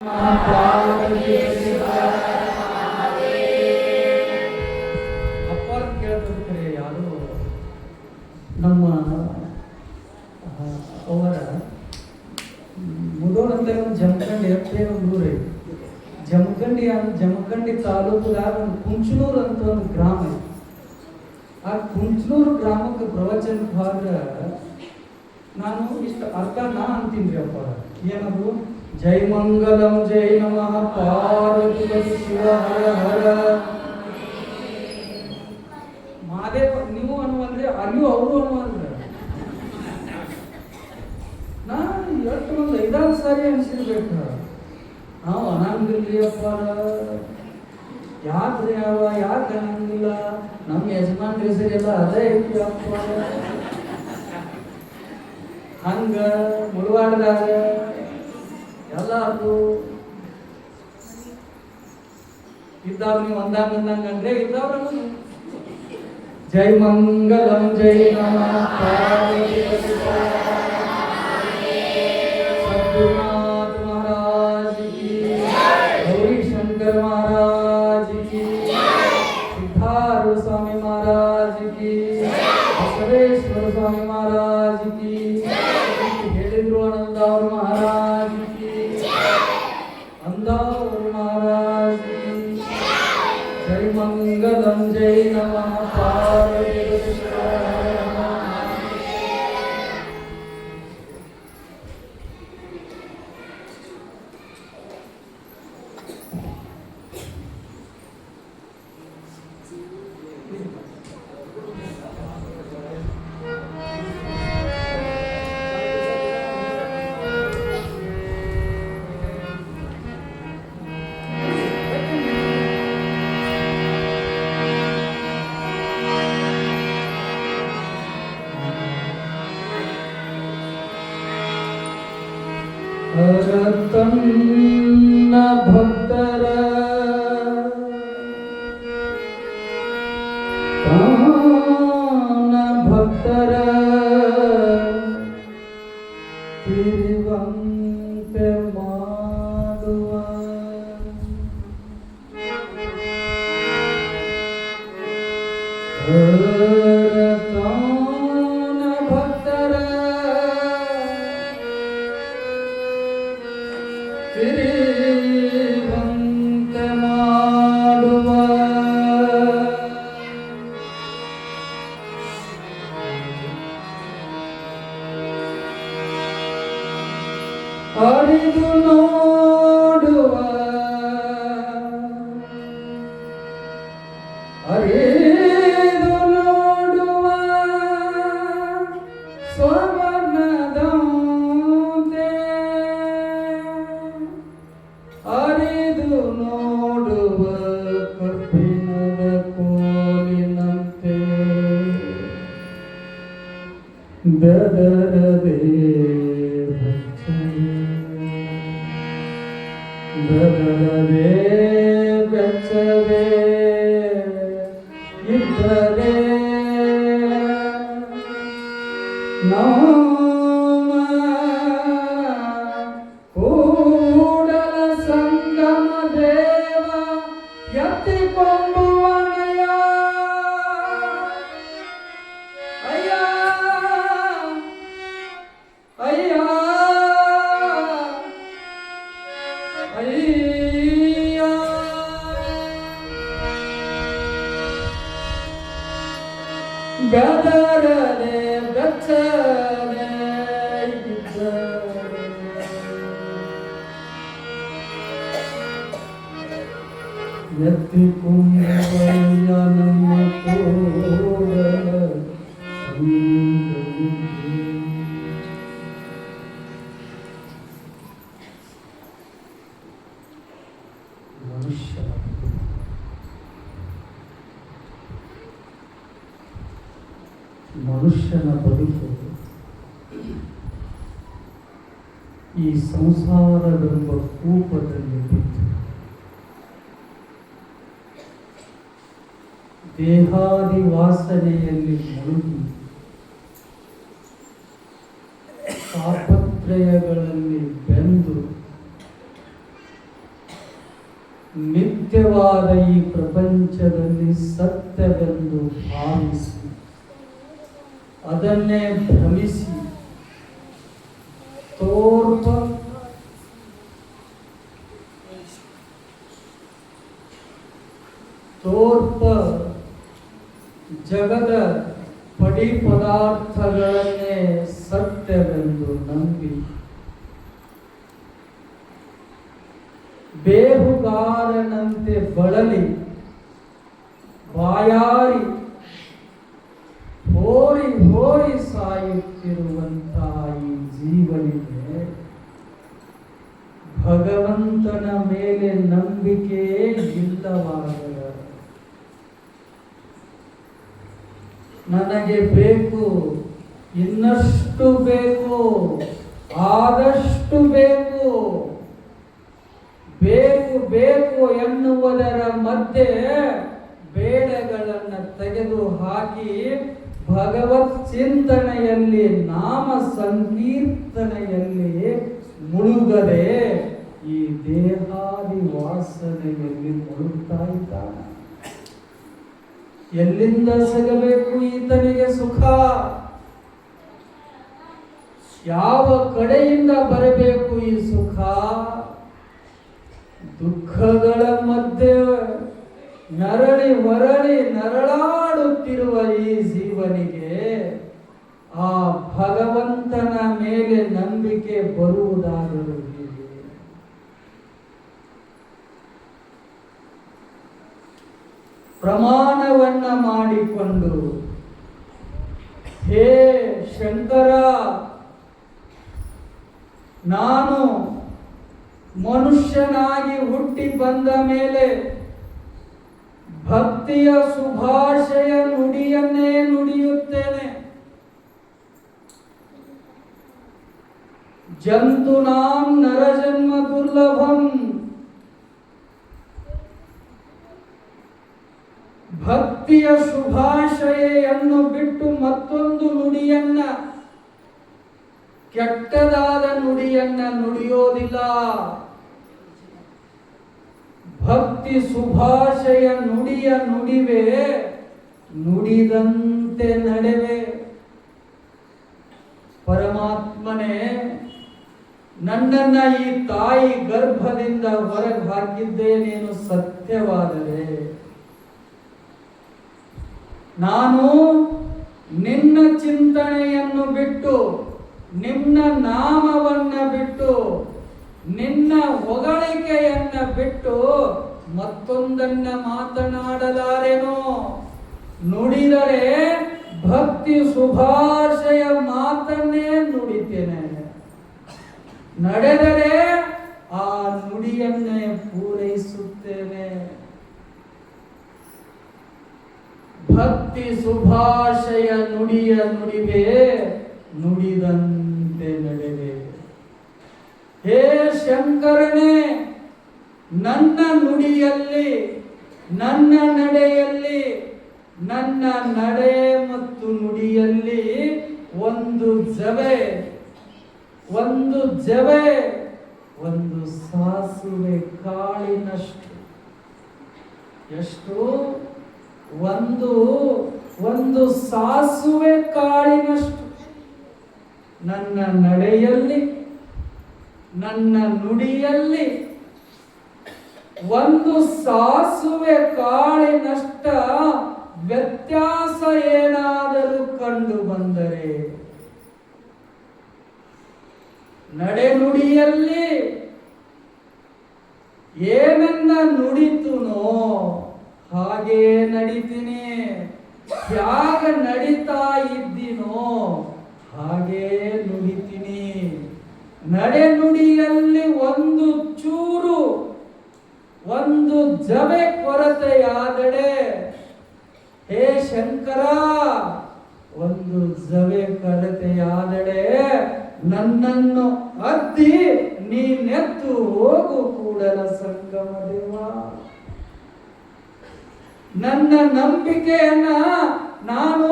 ಅಪ್ಪ ಕೇಳ್ತಾರೆ ಯಾರು ನಮ್ಮ ಅವರ ಮುದೋಳಂತ ಒಂದು ಜಮಖಂಡಿ ಎಷ್ಟೇ ಒಂದು ಊರೈತಿ. ಜಮಖಂಡಿ ತಾಲೂಕುದಾಗ ಒಂದು ಕುಂಚನೂರು ಅಂತ ಒಂದು ಗ್ರಾಮ ಐತಿ. ಆ ಕುಂಚನೂರು ಗ್ರಾಮಕ್ಕೆ ಪ್ರವಚನಕ್ಕೆ ಹೋದ್ರೆ ನಾನು ಇಷ್ಟು ಅರ್ಥ ಅಂತೀನಿ ಅಪ್ಪ. ಏನದು? ಜೈ ಮಂಗಲಂ ಜೈ ನಮಃ ಪಾರ್ವತಿ ಶಿವ ಹರ ಹರ ಮಹಾದೇವ ನೀವು ಅನ್ನುವಂದ್ರೆ ಅಲ್ಲಿಯೂ ಅವರು ಅನ್ನುವಂದ್ರೆ ನಾನು ಎಷ್ಟು ಒಂದು 5-6 ಸಾರಿ ಅನಿಸಿರ್ಬೇಕು. ನಾವು ಅನ್ನಂಗಿರ್ಲಿ ಅಪ್ಪ, ಯಾಕ್ರಿ ಯಾಕೆ ಅನ್ನಂಗಿಲ್ಲ, ನಮ್ಮ ಯಜಮಾನ್ ಹೆಸರೆಲ್ಲ ಅದೇ ಐತಿ ಅಪ್ಪ. ಹಂಗ ಮುಳುವಾಡ್ದಾಗ ಎಲ್ಲಾರು ಇದ್ದವ್ರು ನೀವು ಅಂದಂಗಂದ್ರೆ ಇದ್ದವ್ರು ಜೈ ಮಂಗಲಂ ಜೈ ನಮಃ ಪಾರ್ವತಿ सद्गुरुनाथ महाराज की, गौरी शंकर महाराज की, सिद्धार्थ स्वामी महाराज की, बसवेश्वर स्वामी महाराज की, हेलिद्रोनंदौर महाराज की, अंदौर महाराज की। जय मंगलम जय नमः पार्वती ತನ್ನ ಭಕ್ತರ ತಿರುವಂತೆ ಮಾಡುವ ತಿರುವಂತೆ ಮಾಡುವ ಅರಿದು ನೋಡುವ ಅರಿದು ನೋಡುವ ಸ್ವರ್ಣದಂತೆ ಅರಿದು ನೋಡುವ ಕಬ್ಬಿಣದ ಕೋಲಿನಂತೆ ಬೆದರದೆ ಬೆದರದೆ ಬೆಚ್ಚದೆ ಇದ್ದರೆ ನಮ್ಮ ಕೂಡಲ ಸಂಗಮ ದೇವ ಎತ್ತಿಕೊಂಬುವನಯ್ಯ ಅಯ್ಯ ಅಯ್ಯ ಅಯ್ಯ ಬೆದರದೆ ಬೆಚ್ಚದೆ ಇದ್ದರೆ ಎತ್ತಿಕೊಂಬಯ್ಯ ನಮ್ಮ ಕೂಡಲ ಮನುಷ್ಯನ ಬದುಕು ಈ ಸಂಸಾರವೆಂಬ ಕೂಪದಲ್ಲಿ ಬಿದ್ದು ದೇಹಾದಿ ವಾಸನೆಯಲ್ಲಿ ಮುಳುಗಿ ತಾಪತ್ರಯಗಳಲ್ಲಿ ಬೆಂದು ನಿತ್ಯವಾದ ಈ ಪ್ರಪಂಚದಲ್ಲಿ ಸತ್ಯವೆಂದು ಭಾವಿಸಿ ಅದನ್ನೇ ಭ್ರಮಿಸಿ ತೋರ್ಪ ಜಗದ ಪಡಿ ಪದಾರ್ಥಗಳನ್ನೇ ಸತ್ಯವೆಂದು ನಂಬಿ ಬೇಹುಗಾರನಂತೆ ಬಳಲಿ ಬಾಯಾರಿ ಹೋರಿ ಹೋರಿ ಸಾಯುತ್ತಿರುವಂತಹ ಈ ಜೀವನಿಗೆ ಭಗವಂತನ ಮೇಲೆ ನಂಬಿಕೆ ಇಲ್ಲವಾಗದ. ನನಗೆ ಬೇಕು, ಇನ್ನಷ್ಟು ಬೇಕು, ಆದಷ್ಟು ಬೇಕು, ಬೇಕು ಬೇಕು ಎನ್ನುವುದರ ಮಧ್ಯೆ ಬೇಡಗಳನ್ನು ತೆಗೆದು ಹಾಕಿ ಭಗವತ್ ಚಿಂತನೆಯಲ್ಲಿ ನಾಮ ಸಂಕೀರ್ತನೆಯಲ್ಲಿ ಮುಳುಗದೆ ಈ ದೇಹಾದಿ ವಾಸನೆಯಲ್ಲಿ ಮುಳುಗ್ತಾ ಇದ್ದಾನೆ. ಎಲ್ಲಿಂದ ಸಿಗಬೇಕು ಈತನಿಗೆ ಸುಖ? ಯಾವ ಕಡೆಯಿಂದ ಬರಬೇಕು ಈ ಸುಖ? ದುಃಖಗಳ ಮಧ್ಯೆ ನರಳಿ ಹೊರಳಿ ನರಳಾಡುತ್ತಿರುವ ಈ ಜೀವನಿಗೆ ಆ ಭಗವಂತನ ಮೇಲೆ ನಂಬಿಕೆ ಬರುವುದಾದರೂ ಹೇಗೆ? ಪ್ರಮಾಣವನ್ನ ಮಾಡಿಕೊಂಡು, ಹೇ ಶಂಕರ, ನಾನು ಮನುಷ್ಯನಾಗಿ ಹುಟ್ಟಿ ಬಂದ ಮೇಲೆ ಭಕ್ತಿಯ ಶುಭಾಶಯ ನುಡಿಯನ್ನೇ ನುಡಿಯುತ್ತೇನೆ. ಜಂತುನಾಂ ನರಜನ್ಮ ದುರ್ಲಭಂ. ಭಕ್ತಿಯ ಶುಭಾಶಯನ್ನು ಬಿಟ್ಟು ಮತ್ತೊಂದು ನುಡಿಯನ್ನ, ಕೆಟ್ಟದಾದ ನುಡಿಯನ್ನ ನುಡಿಯೋದಿಲ್ಲ. ಭಕ್ತಿ ಶುಭಾಶಯ ನುಡಿಯ ನುಡಿವೆ, ನುಡಿದಂತೆ ನಡೆವೆ. ಪರಮಾತ್ಮನೇ, ನನ್ನನ್ನ ಈ ತಾಯಿ ಗರ್ಭದಿಂದ ಹೊರಗೆ ಹಾಕಿದ್ದೇನೇನು ಸತ್ಯವಾದರೆ ನಾನು ನಿನ್ನ ಚಿಂತನೆಯನ್ನು ಬಿಟ್ಟು, ನಿನ್ನ ನಾಮವನ್ನ ಬಿಟ್ಟು, ನಿನ್ನ ಹೊಗಳಿಕೆಯನ್ನ ಬಿಟ್ಟು ಮತ್ತೊಂದನ್ನ ಮಾತನಾಡಲಾರೆನೋ. ನುಡಿದರೆ ಭಕ್ತಿ ಶುಭಾಶಯ ಮಾತನ್ನೇ ನುಡಿತೇನೆ, ನಡೆದರೆ ಆ ನುಡಿಯನ್ನೇ ಪೂರೈಸುತ್ತೇನೆ. ಭಕ್ತಿ ಶುಭಾಶಯ ನುಡಿಯ ನುಡಿವೆ, ನುಡಿದಂತೆ ನಡೆವೆ. ಹೇ ಶಂಕರನೇ, ನನ್ನ ನುಡಿಯಲ್ಲಿ, ನನ್ನ ನಡೆಯಲ್ಲಿ, ನನ್ನ ನಡೆ ಮತ್ತು ನುಡಿಯಲ್ಲಿ ಒಂದು ಜವೆ, ಒಂದು ಸಾಸುವೆ ಕಾಳಿನಷ್ಟು. ಎಷ್ಟು? ಒಂದು ಸಾಸುವೆ ಕಾಳಿನಷ್ಟು ನನ್ನ ನಡೆಯಲ್ಲಿ, ನನ್ನ ನುಡಿಯಲ್ಲಿ ಒಂದು ಸಾಸುವೆ ಕಾಳಿನಷ್ಟ ವ್ಯತ್ಯಾಸ ಏನಾದರೂ ಕಂಡು ಬಂದರೆ, ನಡೆನುಡಿಯಲ್ಲಿ ಏನನ್ನ ನುಡಿತುನೋ ಹಾಗೇ ನಡಿತೀನಿ, ತ್ಯಾಗ ನಡೀತಾ ಇದ್ದೀನೋ ಹಾಗೇ ನುಡಿತೀನಿ. ನಡೆನುಡಿಯಲ್ಲಿ ಒಂದು ಚೂರು, ಒಂದು ಜವೆ ಕೊರತೆಯಾದಡೆ, ಹೇ ಶಂಕರ, ಒಂದು ಜವೆ ಕೊರತೆಯಾದಡೆ ನನ್ನನ್ನು ಅದ್ದಿ ನೀನೆತ್ತು ಹೋಗು ಕೂಡಲ ಸಂಗಮ ದೇವ. ನನ್ನ ನಂಬಿಕೆಯನ್ನ ನಾನು,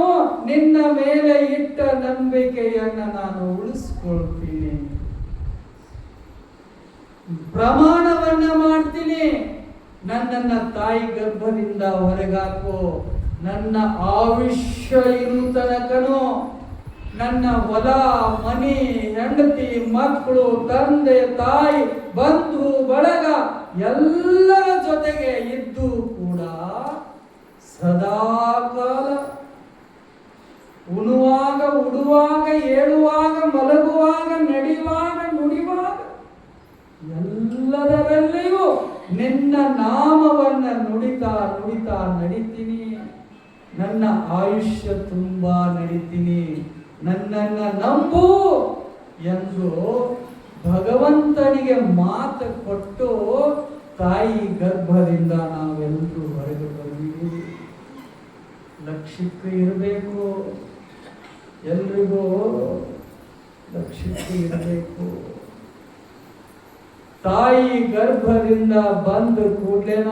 ನಿನ್ನ ಮೇಲೆ ಇಟ್ಟ ನಂಬಿಕೆಯನ್ನ ನಾನು ಉಳಿಸ್ಕೊಳ್ತೀನಿ. ಪ್ರಮಾಣವನ್ನ ಮಾಡ್ತೀನಿ, ನನ್ನನ್ನ ತಾಯಿ ಗರ್ಭದಿಂದ ಹೊರಗಾಕೋ, ನನ್ನ ಆಯುಷ್ಯ ಇರು ತನಕನೋ ನನ್ನ ಹೊಲ ಮನಿ ಹೆಂಡತಿ ಮಕ್ಕಳು ತಂದೆ ತಾಯಿ ಬಂಧು ಬಳಗ ಎಲ್ಲರ ಜೊತೆಗೆ ಇದ್ದು ಕೂಡ ಸದಾಕಾಲ ಉಣುವಾಗ ಉಡುವಾಗ ಏಳುವಾಗ ಮಲಗುವಾಗ ನಡೆಯುವಾಗ ನುಡಿಯುವಾಗ ಎಲ್ಲದರಲ್ಲಿಯೂ ನಿನ್ನ ನಾಮವನ್ನ ನುಡಿತಾ ನುಡಿತಾ ನಡಿತೀನಿ. ನನ್ನ ಆಯುಷ್ಯ ತುಂಬಾ ನಡಿತೀನಿ, ನನ್ನನ್ನ ನಂಬು ಎಂದು ಭಗವಂತನಿಗೆ ಮಾತು ಕೊಟ್ಟು ತಾಯಿ ಗರ್ಭದಿಂದ ನಾವೆಲ್ಲರೂ ಹೊರಗೆ ಬಂದಿದ್ದೀವಿ. ಲಕ್ಷ್ಯಕ್ಕೆ ಇರಬೇಕು, ಎಲ್ರಿಗೂ ಲಕ್ಷ್ಯಕ್ಕೆ ಇರಬೇಕು. ತಾಯಿ ಗರ್ಭದಿಂದ ಬಂದು ಕೂಡ್ಲೇನ,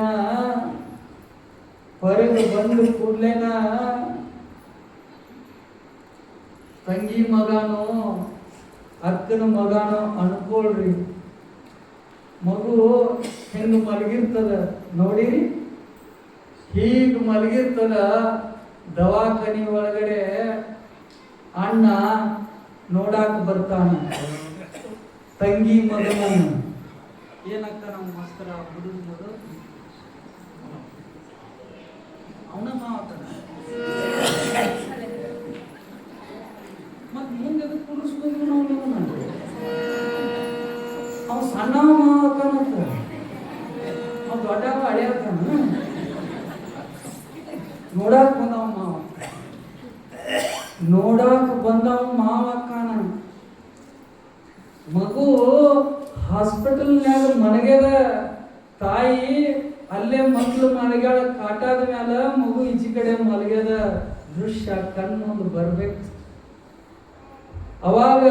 ಹೊರಗೆ ಬಂದು ಕೂಡ್ಲೇನ ತಂಗಿ ಮಗನೋ ಅಕ್ಕನ ಮಗನೋ ಅನ್ಕೊಳ್ರಿ, ಮಗು ಹೆಂಗ ಮಲಗಿರ್ತದ ನೋಡಿರಿ, ಹೀಗೆ ಮಲಗಿರ್ತದ. ದವಾಖಾನಿ ಒಳಗಡೆ ಅಣ್ಣ ನೋಡಾಕ ಬರ್ತಾನ ತಂಗಿ ಮಗನ. ಏನಕ್ಕ ನಮ್ಮ ಮಾಸ್ತರ ಹುಡುಗ ಮಗ ಅವನ ಮಾತಾಡ ಮತ್ ಮುಂದೆ ಕುಡಿಸ್ಬೇಕು ನಾವು. ಅವ ಸಣ್ಣವ ಮಾವಕ್ಕನತ್ತ, ಅವ ದೊಡ್ಡವ ಹಳೆಯಕ್ಕನ ನೋಡಾಕ ಬಂದವ ಮಾವ, ನೋಡಾಕ ಬಂದವ ಮಾವಕ್ಕನ. ಮಗು ಹಾಸ್ಪಿಟಲ್ನ್ಯಾಗ ಮಲಗ್ಯದ, ತಾಯಿ ಅಲ್ಲೇ ಮಕ್ಕಳು ಮಲಗ್ಯಾಳ ಕಾಟಾದ ಮ್ಯಾಲ, ಮಗು ಈಚಿ ಕಡೆ ಮಲಗ್ಯದ. ದೃಶ್ಯ ಕಣ್ಣೊಂದು ಬರ್ಬೇಕು. ಅವಾಗ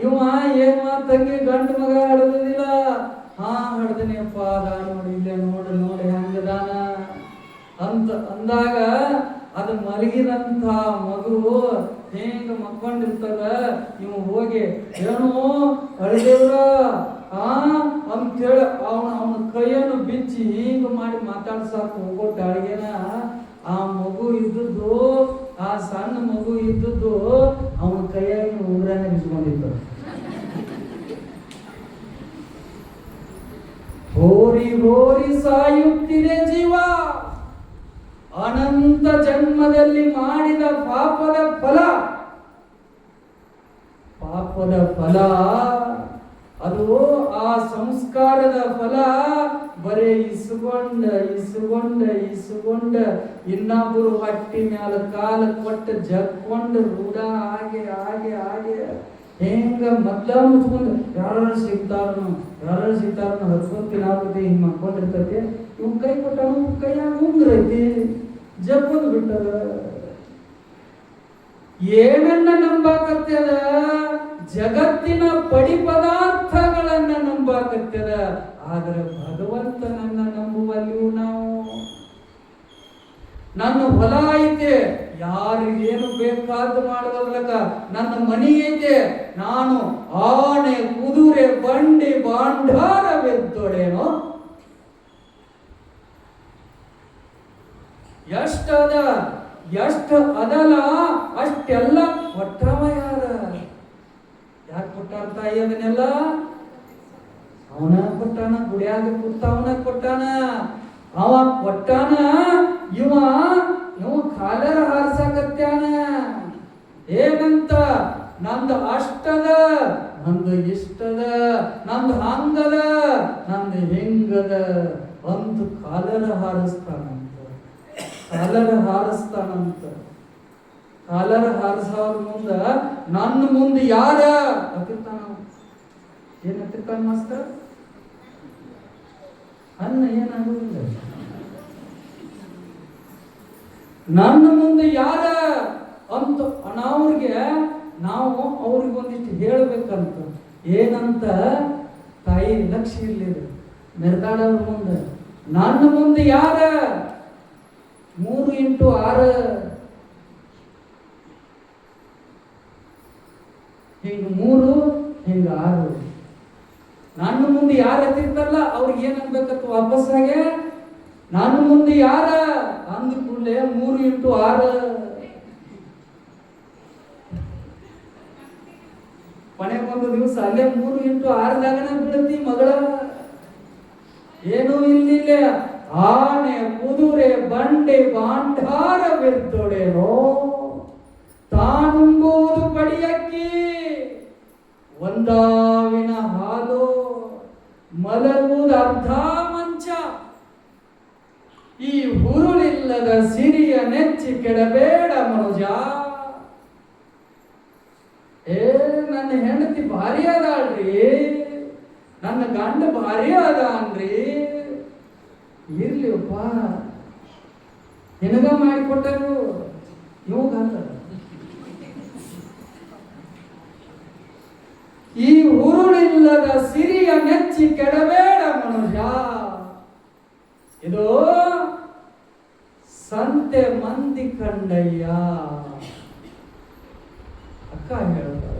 ಇವ ಏನ್ಮ ತಂಗಿ ಗಂಡು ಮಗ ಹಡದಿಲ್ಲ, ಹಾ ಹಡ್ದನಿಯಪ್ಪ ಅದ ನೋಡಿ, ಇಲ್ಲೇ ನೋಡಿ ನೋಡಿ ಹೆಂಗದಾನ ಅಂತ ಅಂದಾಗ ಅದು ಮಲಗಿದಂತ ಮಗು ಹೆಂಗ ಮಕ್ಕೊಂಡಿರ್ತದ. ಇವ್ ಹೋಗಿ ಏನೋ ಅಳ್ದೇವ್ರ ಅಂತೇಳಿ ಅವನ ಕೈಯನ್ನು ಬಿಚ್ಚಿ ಹಿಂಗ ಮಾಡಿ ಮಾತಾಡ್ಸಾಕ ಹೋಗೋಟ ಅಳಿಗೆನ. ಆ ಮಗು ಇದ್ದದ್ದು, ಆ ಸಣ್ಣ ಮಗು ಇದ್ದದ್ದು ಅವನ ಕೈಯಾಗಿ ಉಗ್ರನೇ ನಿಂತ್ಕೊಂಡಿದ್ದ. ಹೋರಿ ಹೋರಿ ಸಾಯುತ್ತಿದೆ ಜೀವ, ಅನಂತ ಜನ್ಮದಲ್ಲಿ ಮಾಡಿದ ಪಾಪದ ಫಲ. ಪಾಪದ ಫಲ ಅದು, ಆ ಸಂಸ್ಕಾರದ ಫಲ. ಬರೇ ಇಸ್ಕೊಂಡ ಇಸ್ಕೊಂಡ ಇಸ್ಕೊಂಡ ಇನ್ನೊಬ್ಬರು ಹೊಟ್ಟಿ ಮ್ಯಾಲ ಕಾಲ ಕೊಟ್ಟ ಜಕ್ಕೊಂಡ ರೂಢ ಹಾಗೆ ಹಾಗೆ ಹಾಗೆ ಹೆಂಗ ಮದ್ಲ ಮುಚ್ಕೊಂಡು ಯಾರು ಸಿಗ್ತಾರನು ಹರ್ಕೊಂತಿನ ಆಗುತ್ತೆ. ಹಿಂಗ್ ಮಾಡ್ಕೊಂಡಿರ್ತೈತಿ. ಇವ್ ಕೈ ಕೊಟ್ಟಾನು, ಕೈಯಾಗ ಉಂಗ್ರೈತಿ, ಜಪ್ಪದ್ ಬಿಟ್ಟದ. ಏನನ್ನ ನಂಬಾಕತ್ತದ? ಜಗತ್ತಿನ ಪಡಿ ಪದಾರ್ಥಗಳನ್ನ ನಂಬಾಕತ್ತದ. ಆದ್ರೆ ಭಗವಂತನನ್ನ ನಂಬುವಲ್ಲಿಯೂ ನಾವು. ನನ್ನ ಹೊಲ ಐತೆ, ಯಾರಿಗೇನು ಬೇಕಾದ ಮಾಡುವಲ್ಲಕ. ನನ್ನ ಮನಿ ಐತೆ, ನಾನು ಆನೆ ಕುದುರೆ ಬಂಡಿ ಭಾಂಡಾರವೆದ್ದೊಡೇನೋ. ಎಷ್ಟದ ಎಷ್ಟು ಅದಲ್ಲ ಅಷ್ಟೆಲ್ಲ ಕೊಟ್ಟವ ಯಾರ? ಯಾಕೆ ಕೊಟ್ಟಾರ ತಾಯಿ ಅದನ್ನೆಲ್ಲ? ಅವನ ಕೊಟ್ಟಾನ, ಗುಡಿಯಾಗ ಕೂತವನ ಕೊಟ್ಟಾನ, ಅವ ಕೊಟ್ಟಾನ. ಇವ ಕಾಲರ ಹಾರ್ಸಕತ್ಯಾನ. ಏನಂತ? ನಂದು ಅಷ್ಟದ, ನಂದು ಇಷ್ಟದ, ನಂದು ಹಂಗದ, ನಂದು ಹೆಂಗದ ಅಂತ ಕಾಲರ ಹಾರಿಸ್ತಾನಂತ. ಕಾಲರ ಹಾರಿಸ್ತಾನಂತ. ಕಾಲರ ಹಾರಿಸೋರ್ ಮುಂದ ನನ್ನ ಮುಂದೆ ಯಾರ ಹತ್ತಿರ್ತಾನ? ಏನ್ ಹತ್ತಿರ್ತಾನ ಮಾಸ್ತರ್? ಅನ್ನ ಏನಾಗುವುದಿಲ್ಲ. ನನ್ನ ಮುಂದೆ ಯಾರ ಅಂತ ಅನಾವ್ರಿಗೆ ನಾವು ಅವ್ರಿಗೆ ಒಂದಿಷ್ಟು ಹೇಳ್ಬೇಕಂತ. ಏನಂತ? ತಾಯಿ ಲಕ್ಷ್ಯ ಇರ್ಲಿಲ್ಲ ಮೆರ್ದಾಡವ್ರ ಮುಂದೆ. ನನ್ನ ಮುಂದೆ ಯಾರ? 3 x 6 ಹಿಂಗ 3 ಹಿಂಗ 6. ನನ್ನ ಮುಂದೆ ಯಾರು ಹತ್ತಿರ್ತಾರಲ್ಲ ಅವ್ರಿಗೆ ಏನ್ ಅನ್ಬೇಕತ್ತ? ವಾಪಸ್ಸಾಗೆ ನಾನು ಮುಂದೆ ಯಾರ ಅಂದ ಕೂಡಲೇ 3x6 ಕೊನೆಗೊಂದು ದಿವಸ ಅಲ್ಲೇ 3x6ದಾಗನ ಬೀಳತಿ ಮಗಳ. ಏನೂ ಇಲ್ಲಿಲ್ಲ, ಆನೆ ಕುದುರೆ ಬಂಡೆ ಬಾಂಡಾರವಿರ್ತೊಡೇನೋ, ತಾನುಂಬುವುದು ಪಡಿಯಕ್ಕಿ ಒಂದಾವಿನ ಹಾಲು, ಮಲಗುವುದು ಅರ್ಧ ಮಂಚ. ಈ ಹುರುಳಿಲ್ಲದ ಸಿರಿಯ ನೆಚ್ಚಿ ಕೆಡಬೇಡ ಮನುಜ. ನನ್ನ ಹೆಂಡತಿ ಭಾರಿ ಅದಾಳ್ರಿ, ನನ್ನ ಗಂಡ ಭಾರಿ ಅದ ಅನ್ರಿ. ಇರ್ಲಿಪ್ಪ, ನಿನಗ ಮಾಡಿಕೊಟ್ಟರು ಇವಾಗಲ್ಲ. ಈ ಹುರುಳಿಲ್ಲದ ಸಿರಿಯ ನೆಚ್ಚಿ ಕೆಡಬೇಡ ಮನುಜ. ಇದು ಸಂತೆ ಮಂದಿ ಕಂಡಯ್ಯ. ಅಕ್ಕ ಹೇಳ್ತಾರ,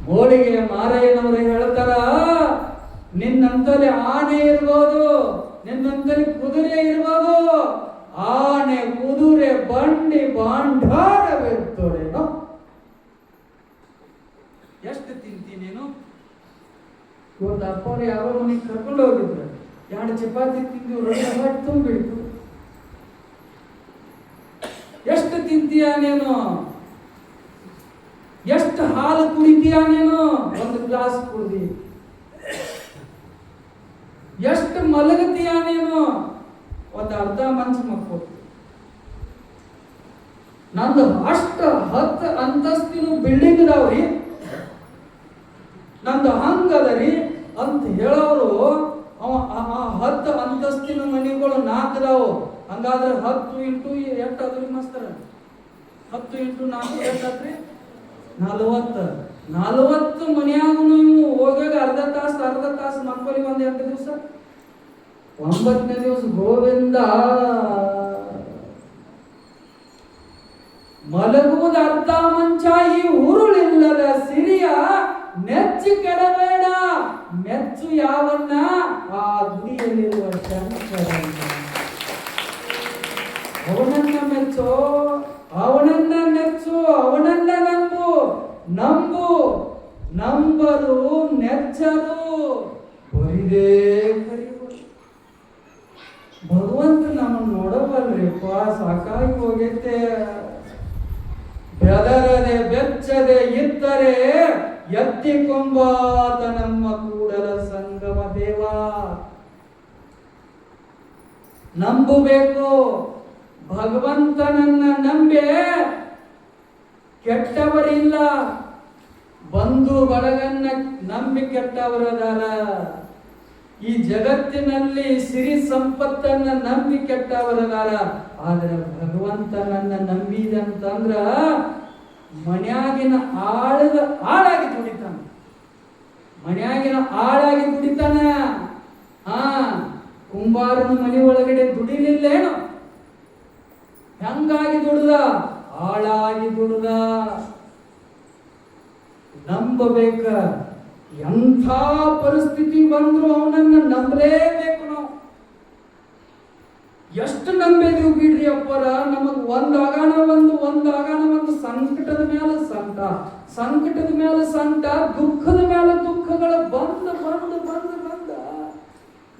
ಮೋಳಿಗೆ ಮಾರಯ್ಯನವರು ಹೇಳ್ತಾರ, ನಿನ್ನಂತಲ್ಲಿ ಆನೆ ಇರ್ಬೋದು, ನಿನ್ನಂತಲ್ಲಿ ಕುದುರೆ ಇರ್ಬೋದು, ಆನೆ ಕುದುರೆ ಬಂಡಿ ಬಾಂಡಾರವಿರ್ತೋರೇನೋ. ಎಷ್ಟು ತಿಂತೀನಿ ನೀನು? ಇವತ್ತು ಅಪ್ಪವ್ರು ಯಾರೋ ಮನೆಗೆ ಕರ್ಕೊಂಡು ಹೋಗಿದ್ರು, 2 ಚಪಾತಿ ತಿಂದು ರೊಟ್ಟಿ ಮಾಡಿ ತುಂಬಿಡ್ತು. ಎಷ್ಟು ತಿಂತೀಯ ನೀನು? ಎಷ್ಟು ಹಾಲು ಕುಡಿತೀಯ ನೀನು? 1 ಗ್ಲಾಸ್ ಕುಡ್ದಿ. ಎಷ್ಟು ಮಲಗತೀಯ ನೀನು? ಒಂದು ಅರ್ಧ ಮಂಚ ಮಕ್ಕಳು. ನಂದು ಅಷ್ಟು 10 ಅಂತಸ್ತಿನ ಬಿಲ್ಡಿಂಗ್ ಅದಾವ್ರಿ, ನಂದು ಹಂಗದರಿ ಅಂತ ಹೇಳೋರು. ಅವ 10 ಅಂತಸ್ತಿನ ಮನೆಗಳು 4 ಅದಾವು. ಹಂಗಾದ್ರೆ 10 ಇಂಟು 8 ಅದ್ರಿ ಮಾಸ್ತರ, 10 ಇಂಟು 4 ಎಷ್ಟಾದ್ರಿ? 40 ಮನೆಯಾಗೂ ನೀವು ಹೋಗಾಗ ಅರ್ಧ ತಾಸು ಮಕ್ಕಳಿಗೆ ಒಂದು 8 ದಿವಸ, 9ನೇ ದಿವಸ ಗೋವಿಂದ. ಮಲಗುವುದು ಅರ್ಧ ಮಂಚ. ಈ ಹುರುಳಿಲ್ಲದ ಸಿರಿಯ ನೆಚ್ಚಿ ಕೆಡಬೇಡ. ನೆಚ್ಚು ಯಾವನ್ನ? ಆ ಗುಡಿಯಲ್ಲಿರುವ ಶಂಕರನ್ನ. ಅವನನ್ನ ಮೆಚ್ಚೋ, ಅವನನ್ನ ನೆಚ್ಚು, ಅವನನ್ನ ನಂಬು. ನಂಬರು ನೆಚ್ಚರು ಬರಿದೇ ಕರೆಯುವರು. ಭಗವಂತ ನಮ್ಮನ್ನು ನೋಡಬಲ್ರಿಪ್ಪ, ಸಾಕಾಗಿ ಹೋಗೈತೆ. ಬೆದರದೆ ಬೆಚ್ಚದೆ ಇದ್ದರೆ ಎತ್ತಿಕೊಂಬಾತ ನಮ್ಮ ಕೂಡಲ ಸಂಗಮ ದೇವ. ನಂಬಬೇಕು, ಭಗವಂತನನ್ನ ನಂಬೆ. ಕೆಟ್ಟವರಿಲ್ಲ, ಬಂಧು ಬಳಗನ್ನ ನಂಬಿ ಕೆಟ್ಟವರದಾರ. ಈ ಜಗತ್ತಿನಲ್ಲಿ ಸಿರಿ ಸಂಪತ್ತನ್ನ ನಂಬಿ ಕೆಟ್ಟವರದಾರ. ಆದ್ರೆ ಭಗವಂತನನ್ನ ನಂಬಿದಂತಂದ್ರ ಮನ್ಯಾಗಿನ ಆಳಾಗಿ ದುಡಿತಾನ. ಮನ್ಯಾಗಿನ ಆಳಾಗಿ ದುಡಿತಾನ. ಕುಂಬಾರನ ಮನೆ ಒಳಗಡೆ ದುಡಿಲಿಲ್ಲೇನು? ಹೆಂಗಾಗಿ ದುಡ್ದ? ಆಳಾಗಿ ದುಡ್ದ. ನಂಬಬೇಕ. ಎಂಥ ಪರಿಸ್ಥಿತಿ ಬಂದ್ರು ಅವನನ್ನ ನಂಬಲೇಬೇಕು ನಾವು. ಎಷ್ಟು ನಂಬಿದೀವಿ ಬಿಡ್ರಿ ಅಪ್ಪರ. ನಮಗ್ ಒಂದಾಗಣ ಒಂದು ಸಂಕಟದ ಮೇಲೆ ಸಂಕಟ, ದುಃಖದ ಮೇಲೆ ದುಃಖಗಳು ಬಂದ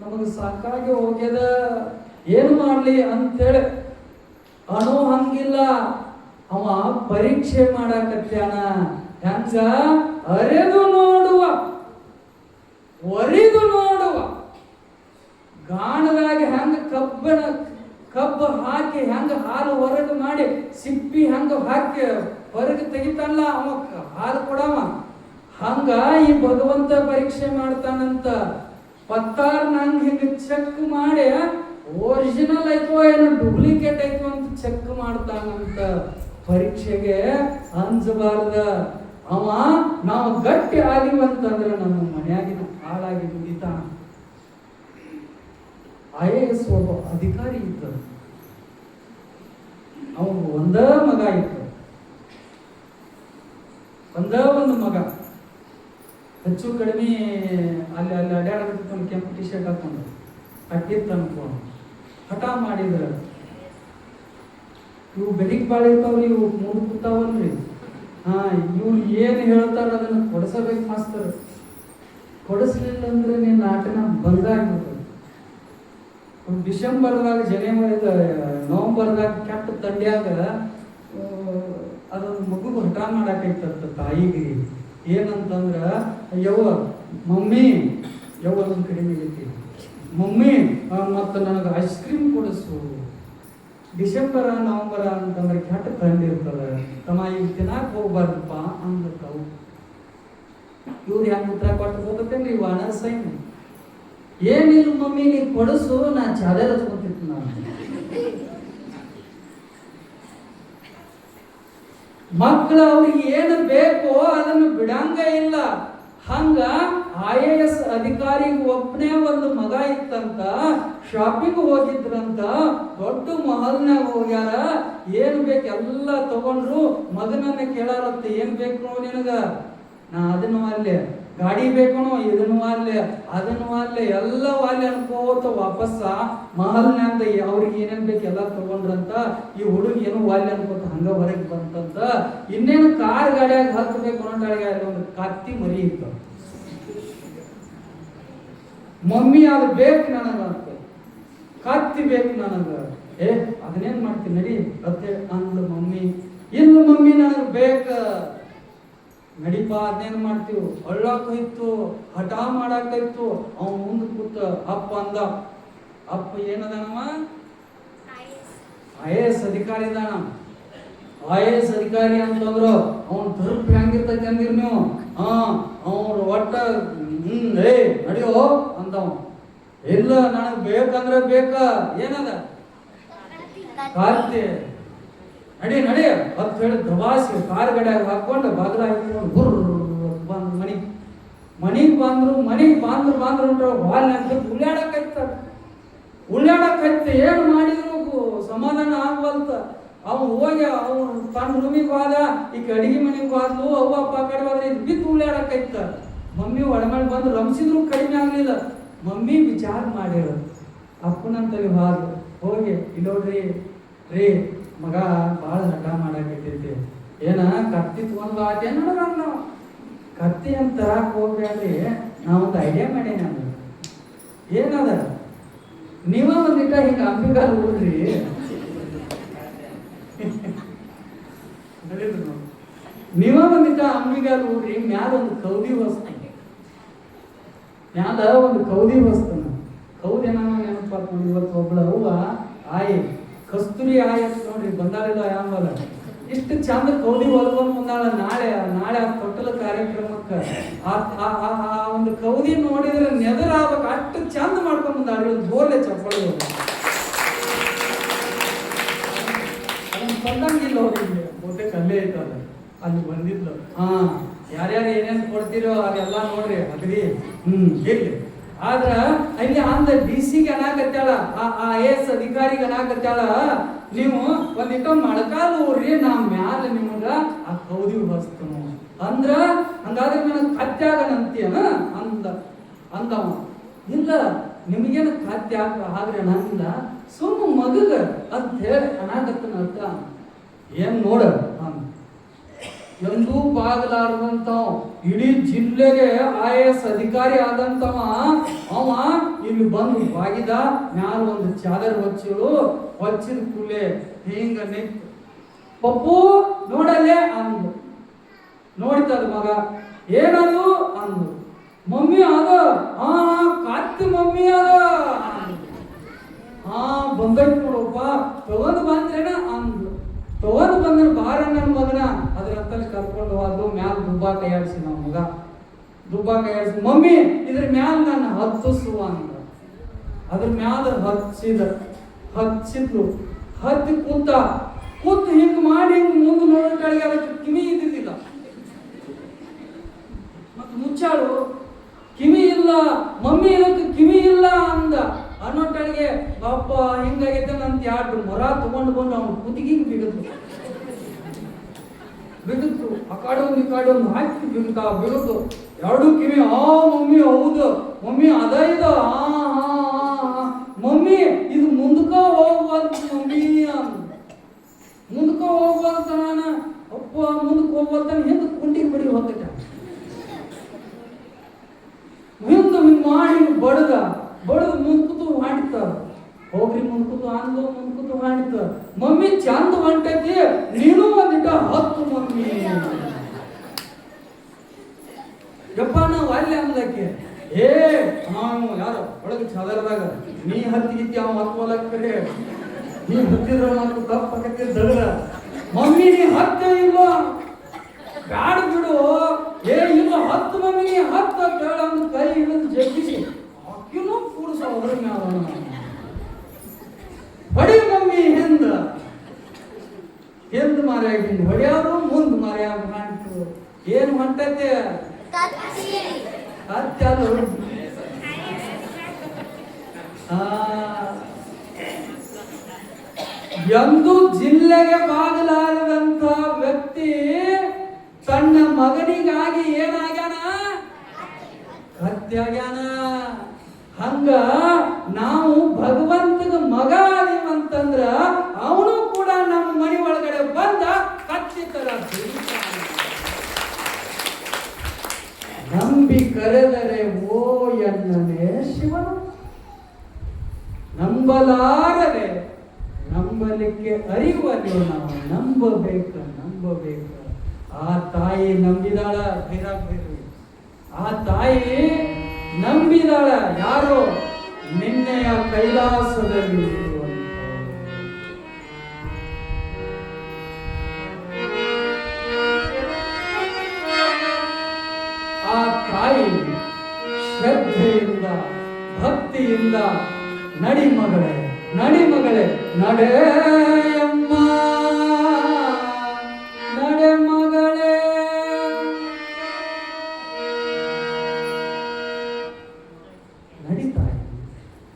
ನಮಗ ಸಾಕಾಗಿ ಹೋಗ್ಯದ. ಏನು ಮಾಡ್ಲಿ ಅಂತೇಳಿ ಅನ್ನೋ ಹಂಗಿಲ್ಲ. ಅವ ಪರೀಕ್ಷೆ ಮಾಡಕತ್ಯಾನ. ಹೆಂಗ? ಅರೆದು ನೋಡುವ, ಒರಿದು ನೋಡುವ. ಗಾಣದಾಗ ಹೆಂಗ ಕಬ್ಬು ಹಾಕಿ ಹೆಂಗ ಹಾಲು ಹೊರಗೆ ಮಾಡಿ ಸಿಪ್ಪಿ ಹೆಂಗ ಹಾಕಿ ಹೊರಗೆ ತೆಗಿತಾನಲ್ಲ ಅವ ಹಾಲು ಕೊಡವ, ಹಂಗ ಈ ಭಗವಂತ ಪರೀಕ್ಷೆ ಮಾಡ್ತಾನಂತ. ಪತ್ತಾರ್ ನಂಗೆ ಹಿಂಗ ಚೆಕ್ ಮಾಡಿ ಒರಿಜಿನಲ್ ಐತೋ ಏನೋ ಡೂಪ್ಲಿಕೇಟ್ ಐತೋ ಅಂತ ಚೆಕ್ ಮಾಡ್ತಾನಂತ. ಪರೀಕ್ಷೆಗೆ ಅಂಜಬಾರ್ದ. ಅವ ನಾವು ಗಟ್ಟಿ ಆಗಿವಂತಂದ್ರೆ ನಮ್ಮ ಮನೆಯಾಗಿನ ಹಾಳಾಗಿ ದುಡಿತಾನ. IAS ಒಬ್ಬ ಅಧಿಕಾರಿ ಇದ್ದ. ಅವನು ಒಂದ ಮಗ ಇತ್ತು, ಒಂದು ಮಗ. ಹೆಚ್ಚು ಕಡಿಮೆ ಅಲ್ಲಿ ಅಡ್ಡಾಡಬೇಕು, ಕೆಂಪು ಟಿ ಶರ್ಟ್ ಹಾಕೊಂಡು ಅಕ್ಕಿತ್ತು ಅನ್ಕೊಂಡು ಹಠ ಮಾಡಿದ್ರ ಇವು ಬೆಳಿಗ್ಗೆ ಬಾಳ ಇರ್ತಾವ್ರಿ, ಇವು ಮುಂದೆ ಕೂತಾವಲ್ರಿ. ಇವ್ರು ಏನು ಹೇಳ್ತಾರ ಅದನ್ನ ಕೊಡಿಸಬೇಕು ಮಾಸ್ತರ್. ಕೊಡಿಸ್ಲಿಲ್ಲ ಅಂದ್ರೆ ನಿನ್ನ ಆಟನ ಬಂದ ಆಗ್ಬಿಡ್ತದೆ. ಡಿಸೆಂಬರ್ದಾಗ ನವೆಂಬರ್ದಾಗ ಕೆಟ್ಟ ತಂಡ್ಯಾಗ ಅದೊಂದು ಮಗು ಹಠ ಮಾಡಾಕೈತಂತ ತಾಯಿಗೆ. ಏನಂತಂದ್ರ ಯವ್ವ ಮಮ್ಮಿ, ಯವ್ವ ಒಂದು ಕಡಿಮೆ ಐತಿ, ಮಮ್ಮಿ ಮತ್ತು ನನಗೆ ಐಸ್ ಕ್ರೀಮ್ ಕೊಡಿಸು. ಡಿಸೆಂಬರ ನವೆಂಬರ ಅಂತಂದ್ರೆ ಕೆಟ್ಟ ತಂದಿರ್ತದ, ತಮ್ಮ ಈಗ ತಿನ್ನಾಕ ಹೋಗ್ಬಾರ್ದಪ್ಪ ಅಂದ್ಬಿಡ್ತಾವು. ಇವ್ರು ಹೆಂಗೆ ಉತ್ತರ ಕೊಟ್ಟು ಹೋಗ್ತೇನ್ರಿ ಇವು ಅನರ್ಸೈನ್. ಏನಿಲ್ಲ ಮಮ್ಮಿ ನೀ ಕೊಡಿಸು, ನಾ ಚಾಲೆ ಹಚ್ಕೊತಿತ್ತು ನಾನು. ಮಕ್ಕಳು ಅವ್ರಿಗೆ ಏನು ಬೇಕೋ ಅದನ್ನು ಬಿಡಂಗ ಇಲ್ಲ. ಹಂಗ IAS ಅಧಿಕಾರಿಗೆ ಒಬ್ಬನೇ ಒಂದು ಮಗ ಇತ್ತಂತ, ಶಾಪಿಂಗ್ ಹೋಗಿದ್ರಂತ, ದೊಡ್ಡ ಮಹಲ್ನಾಗ ಹೋಗ್ಯಾರ. ಏನ್ ಬೇಕು ಎಲ್ಲ ತಗೊಂಡ್ರು. ಮಗನನ್ನ ಕೇಳಾರತ್ತ, ಏನ್ ಬೇಕು ನಿನಗ? ನಾ ಅದನ್ನು ಅಲ್ಲೇ ಗಾಡಿ ಬೇಕನೋ, ಇದನ್ನು ಅಲ್ಲೇ ಅದನ್ನು ಅಲ್ಲೇ ಎಲ್ಲ ಅಲ್ಲೇ ಅನ್ಕೋತ ವಾಪಸ್ಸ ಮಹಲ್ನಾಗ ಅವ್ರಿಗೆ ಏನೇನ್ ಬೇಕು ಎಲ್ಲ ತಗೊಂಡ್ರಂತ. ಈ ಹುಡುಗ ಏನು ವಾಲ್ಯ ಅನ್ಕೋತ ಹಂಗ ಹೊರಗೆ ಬಂತಂತ. ಇನ್ನೇನು ಕಾರ್ ಗಾಡಿಯಾಗ ಹತ್ತಬೇಕು ಅನ್ನೋಟಾಳಿಗೆ ಅಲ್ಲಿ ಒಂದು ಕತ್ತಿ ಮರಿ ಇತ್ತು. ಮಮ್ಮಿ ಅದು ಬೇಕು ನನಗ ಅಂತ, ಕತ್ತಿ ಬೇಕು ನನಗ. ಅದನ್ನೇನ್ ಮಾಡ್ತೀನಿ ನಡಿ ಅತ್ತೆ ಅಂದ್ಲು ಮಮ್ಮಿ. ಇಲ್ಲ ಮಮ್ಮಿ ನನಗೆ ಬೇಕ. ನಡಿಪ ಅದೇನ್ ಮಾಡ್ತೀವಿ, ಅಳ್ಳಾಕೈತು, ಹಠ ಮಾಡಾಕೈತು. ಅವ್ ಮುಂದೆ ಕೂತ ಅಪ್ಪ ಅಂದ. ಅಪ್ಪ ಏನದನವ? IAS ಅಧಿಕಾರಿ ಇದಾನ. IAS ಅಧಿಕಾರಿ ಅಂತಂದ್ರು ಅವನ್ ತರುಪ್ ಹೆಂಗಿರ್ತೈತಿ ಅಂದಿರ್ ನೀವು. ಅವ್ರು ಒಟ್ಟ ನಡಿಯೋ ಅಂದವ. ಇಲ್ಲ ನನಗ್ ಬೇಕಂದ್ರೆ ಬೇಕ. ಏನದ? ಕಾರ್ತಿ. ನಡಿ ನಡಿ ಅಂತ ಹೇಳಿ ದವಾಸಿ ಕಾರ್ ಗಡಿಯಾಗ ಹಾಕೊಂಡು ಬಾಗಿಲ ಹಾಕೊಂಡು ಬಂದ್ ಮನಿಗ್ ಬಂದ್ರು ಹಾಲ್ನಾಗ ಉಳ್ಳಾಡಕೈತಿ. ಏನು ಮಾಡಿದ್ರು ಸಮಾಧಾನ ಆಗ್ವಲ್ತ. ಅವ್ನು ಹೋಗಿ ಅವ್ನು ತನ್ನ ರೂಮಿಗೆ ಹೋದ, ಈಗ ಅಡಿಗೆ ಮನೆಗೆ ಹೋದ್ಲು. ಅವ್ವ ಅಪ್ಪ ಕಡೆ ಹೋದ್ರೆ ಇದು ಬಿತ್ತು ಉಳ್ಳಾಡಕೈತ. ಮಮ್ಮಿ ಒಳಮಳೆ ಬಂದು ರಮಿಸಿದ್ರು ಕಡಿಮೆ ಆಗ್ಲಿಲ್ಲ. ಮಮ್ಮಿ ವಿಚಾರ ಮಾಡಿರು, ಅಪ್ಪನಂತಲ್ಲಿ ಹೋಗಿ ಇಲ್ಲೋಡ್ರಿ ರೀ ಮಗ ಭಾಳ ಹಠ ಮಾಡಾಕೈತೈತಿ, ಏನ ಕತ್ತಿ ತಗೊಂಡು ಅದೇ ನೋಡ್ರ ನಾವು. ಕತ್ತಿ ಅಂತ ತರಾಕ್ ಹೋಗ್ಬೇಡ್ರಿ, ನಾವೊಂದು ಐಡಿಯಾ ಮಾಡಿ. ನಾನು ಏನದ, ನೀವ ಒಂದಿಟ್ಟ ಹಿಂಗ ಅಂಬಿಗಾಲ್ ಹೋಗ್ರಿ. ನೀವ ಒಂದಿಟ್ಟ ಅಂಬಿಗಾಲ್ ಹೋಗ್ರಿ. ಮ್ಯಾಲ ಒಂದು ಕೌದಿ ವಸ್ತು, ಮ್ಯಾಲ ಒಂದು ಕೌದಿ ವಸ್ತುನ ಕೌದಿ ಏನೋ ನೆನಪಾತ್ ನೋಡಿ. ಇವತ್ತು ಒಬ್ಳು ಅವ್ವ ಆಯಿ ಕಸ್ತೂರಿ ಆಯಿ ಅಂತ ನೋಡ್ರಿ ಬಂದಾಳಿಲ್ಲ ಯಾಂಬಲ. ಇಷ್ಟು ಚಂದ ಕೌದಿ ಹೊಲ್ಕೊಂಡ್ ಬಂದಾಳ. ನಾಳೆ ಆ ತೊಟ್ಟಲ ಕಾರ್ಯಕ್ರಮಕ್ಕ ಆ ಒಂದು ಕೌದಿ ನೋಡಿದ್ರೆ ನೆದರಾಗಬೇಕು, ಅಷ್ಟು ಚಂದ ಮಾಡ್ಕೊಂಡ್ ಬಂದಾಳ. ಒಂದು ಬೋರ್ಲೆ ಚಪ್ಪಳಿ ಅದನ್ನ ಬಂದಂಗಿಲ್ಲ ಹೋಗಿದ್ದೆ. ಬಹುತೇಕ ಅಲ್ಲೇ ಐತಲ್ಲ, ಅಲ್ಲಿ ಬಂದಿದ್ಲು. ಯಾರ್ಯಾರು ಏನೇನು ಕೊಡ್ತೀರೋ ಅದೆಲ್ಲ ನೋಡ್ರಿ ಅಗ್ರಿ ಇರ್ಲಿ. ಆದ್ರ ಅಲ್ಲಿ ಅಂದ DC-ಗೆ ಅನಾಗತ್ತಾಳ, IAS ಅಧಿಕಾರಿಗೆ ಅನಾಗತ್ತಾಳ, ನೀವು ಒಂದಿಟ್ಟು ಮೊಳಕಾಲು ಊರ್ರಿ, ನಾ ಮ್ಯಾಲ ನಿಮಗ ಆ ಕೌದಿ ಬಸ್ತನು ಅಂದ್ರ. ಹಂಗಾದ್ರೆ ನನಗೆ ಕತ್ಯಾಗನಂತೀಯನ ಅಂದವ. ಇಲ್ಲ ನಿಮಗೇನು ಕತ್ಯ ಆದ್ರೆ ಅನ್ನಂಗಿಲ್ಲ, ಸುಮ್ಮ ಮಗಗ ಅಂತ ಹೇಳಿ ಅನಾಗತ್ತನ ಅರ್ಥ. ಏನ್ ನೋಡ ಎಂದೂ ಬಾಗಲಾರದಂತವ, ಇಡೀ ಜಿಲ್ಲೆಗೆ IAS ಅಧಿಕಾರಿ ಆದಂತವ ಅವ ಇಲ್ಲಿ ಬಂದು ಬಾಗಿದ. ಮ್ಯಾಲ ಒಂದು ಚಾದರ್ ಹೊಚ್ಚಿದ ಕೂಲೆ ಹಿಂಗ ನಿಂತು ಪಪ್ಪು ನೋಡಲ್ಲೇ ಅಂದು. ನೋಡಿತದ ಮಗ, ಏನದು ಅಂದು. ಮಮ್ಮಿ ಅದ. ಕತ್ತಿ ಮಮ್ಮಿ ಅದ. ಬಂದೈತ್ ನೋಡಪ್ಪ, ತಗೊಂಡು ಬಂದ್ರೇನ ಅಂದು. ತಗೊಂಡು ಬಂದ್ರೆ ಬಾರ ನನ್ನ ಮಗನ ಅದ್ರ ಹತ್ತಲ್ಲಿ ಕರ್ಕೊಂಡು ಹೋದ್ರು. ಮ್ಯಾಲ ದುಬ್ಬಾ ಕೈಯಾಡಿಸಿ ನಮ್ಮ ಮಗ ದುಬ್ಬಾ ಕೈಯಾಡಿಸಿ, ಮಮ್ಮಿ ಇದ್ರ ಮ್ಯಾಲ ನನ್ನ ಹತ್ತಿಸುವ ಅಂದ. ಅದ್ರ ಮ್ಯಾಲ ಹಚ್ಚಿದ್ಲು. ಹತ್ತಿ ಕೂತು ಹಿಂಗ್ ಮಾಡಿ ಹಿಂಗ್ ಮುಂದೆ ನೋಡೋಗಳಿಗೆ ಅದಕ್ಕೆ ಕಿವಿ ಇದ್ದಿದ್ದಿಲ್ಲ. ಮತ್ ಮುಚ್ಚಾಳು, ಕಿವಿ ಇಲ್ಲ ಮಮ್ಮಿ, ಇದಕ್ಕೆ ಕಿವಿ ಇಲ್ಲ ಅಂದ. ಅನ್ನೋಟಳಿಗೆ ಪಾಪ ಹಿಂಗಾಗೈತೆ ನಂತ ಯಾರು ಮೊರ ತಗೊಂಡು ಬಂದು ಅವ್ನು ಕುದಿಗಿಗೆ ಬಿಗಿದ್ರು. ಆ ಕಾಡು ಒಂದು ಈ ಕಾಡು ಒಂದು ಹಾಕಿ ಬಿಗುದು ಎರಡು ಕಿವಿ. ಮಮ್ಮಿ ಹೌದು ಮಮ್ಮಿ ಅದ ಇದು ಒಳಗೆ ಚಾದರದಾಗ ನೀ ಹತ್ತಿಗಿತ್ತಿ ಅವ ಹತ್ತುವಲಕ್ಕರೆ ನೀ ಹತ್ತಿದ್ರ ಮಾತು ತಪ್ಪಕತ್ತೆ ದಗದ ಮಮ್ಮಿ ನೀ ಹತ್ತೇ ಇಲ್ಲ ಬ್ಯಾಡ ಬಿಡು ಏ ಇಲ್ಲ ಹತ್ತು ಮಮ್ಮಿ ನೀ ಹತ್ತು ಕೇಳ ಒಂದು ಕೈ ಹಿಡಿದು ಜಗ್ಗಿಸಿ ಅಕ್ಕಿನೂ ಕೂಡಿಸ ಹೊರ ಹೊಡಿ ಮಮ್ಮಿ ಹಿಂದ್ ಮಾರ್ಯಾಗ ಹಿಂದ್ ಹೊಡ್ಯಾರು ಮುಂದ್ ಮಾರ್ಯಾಗ ಹೊಂಟು ಏನ್ ಹೊಂಟೈತೆ ಹತ್ಯದು ಎಂದು ಜಿಲ್ಲೆಗೆ ಬಾಗಲಾರದಂತ ವ್ಯಕ್ತಿ ತನ್ನ ಮಗನಿಗಾಗಿ ಏನಾಗ್ಯಾನ ಹತ್ಯಾಗ್ಯಾನ ಹಂಗ ನಾವು ಭಗವಂತನ ಮಗ ಅಂತಂದ್ರ ಅವನು ಕೂಡ ನಮ್ಮ ಮನೆ ಒಳಗಡೆ ಬಂದ ಕತ್ತಿ ತರ ನಂಬಿ ಕರೆದರೆ ಓ ಎನ್ನನೆ ಶಿವನು ನಂಬಲಾರದೆ ನಂಬಲಿಕ್ಕೆ ಅರಿವಲ್ಲಿ ನಾವು ನಂಬಬೇಕು ಆ ತಾಯಿ ನಂಬಿದಾಳ ಆ ತಾಯಿ ನಂಬಿದಾಳ ಯಾರು ನಿನ್ನೆಯ ಕೈಲಾಸದಲ್ಲಿ ಆ ತಾಯಿ ಶ್ರದ್ಧೆಯಿಂದ ಭಕ್ತಿಯಿಂದ ನಡಿ ಮಗಳೇ ನಡೆಯಮ್ಮ ನಡೆ ಮಗಳೇ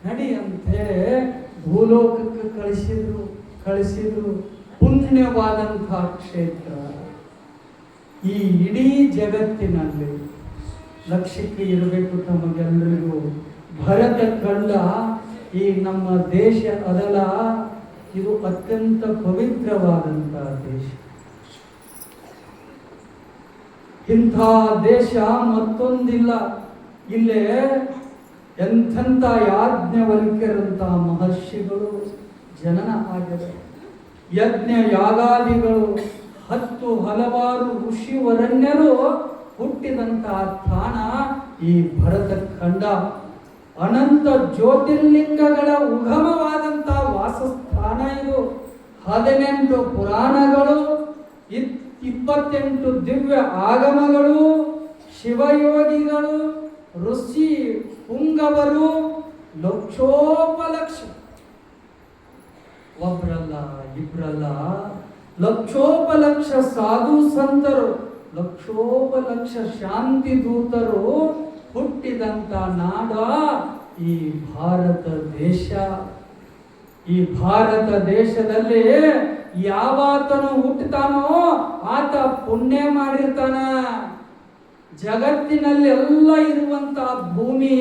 ನಡಿ ಅಂತೇಳಿ ಭೂಲೋಕಕ್ಕೆ ಕಳಿಸಿದ್ರು ಪುಣ್ಯವಾದಂತಹ ಕ್ಷೇತ್ರ ಈ ಇಡೀ ಜಗತ್ತಿನಲ್ಲಿ ಲಕ್ಷ್ಯಕ್ಕೆ ಇರಬೇಕು ತಮಗೆಲ್ಲರಿಗೂ ಭರತ ಖಂಡ ಈ ನಮ್ಮ ದೇಶ ಅದಲ್ಲ ಇದು ಅತ್ಯಂತ ಪವಿತ್ರವಾದಂತಹ ದೇಶ ಇಂಥ ದೇಶ ಮತ್ತೊಂದಿಲ್ಲ ಇಲ್ಲೇ ಎಂಥಂಥ ಯಾಜ್ಞವಲ್ಕ್ಯರಂತ ಮಹರ್ಷಿಗಳು ಜನನ ಆಗಿದೆ ಯಜ್ಞ ಯಾಗಾದಿಗಳು ಹಲವಾರು ಋಷಿವರಣ್ಯರು ಹುಟ್ಟಿದಂತಹ ಸ್ಥಾನ ಈ ಭರತ ಖಂಡ ಅನಂತ ಜ್ಯೋತಿರ್ಲಿಂಗಗಳ ಉಗಮವಾದಂತಹ ವಾಸಸ್ಥಾನ ಇದು 18 ಪುರಾಣಗಳು 28 ದಿವ್ಯ ಆಗಮಗಳು ಶಿವಯೋಗಿಗಳು ಋಷಿ ಪುಂಗವರು ಲಕ್ಷೋಪಲಕ್ಷ ಒಬ್ರಲ್ಲ ಇಬ್ರಲ್ಲ ಲಕ್ಷೋಪಲಕ್ಷ ಸಾಧು ಸಂತರು ಲಕ್ಷೋಪಲಕ್ಷ ಶಾಂತಿ ದೂತರು ಹುಟ್ಟಿದಂತ ನಾಡ ಈ ಭಾರತ ದೇಶ. ಈ ಭಾರತ ದೇಶದಲ್ಲಿ ಯಾವಾತನು ಹುಟ್ಟುತ್ತಾನೋ ಆತ ಪುಣ್ಯ ಮಾಡಿರ್ತಾನ. ಜಗತ್ತಿನಲ್ಲಿ ಎಲ್ಲ ಇರುವಂತ ಭೂಮಿ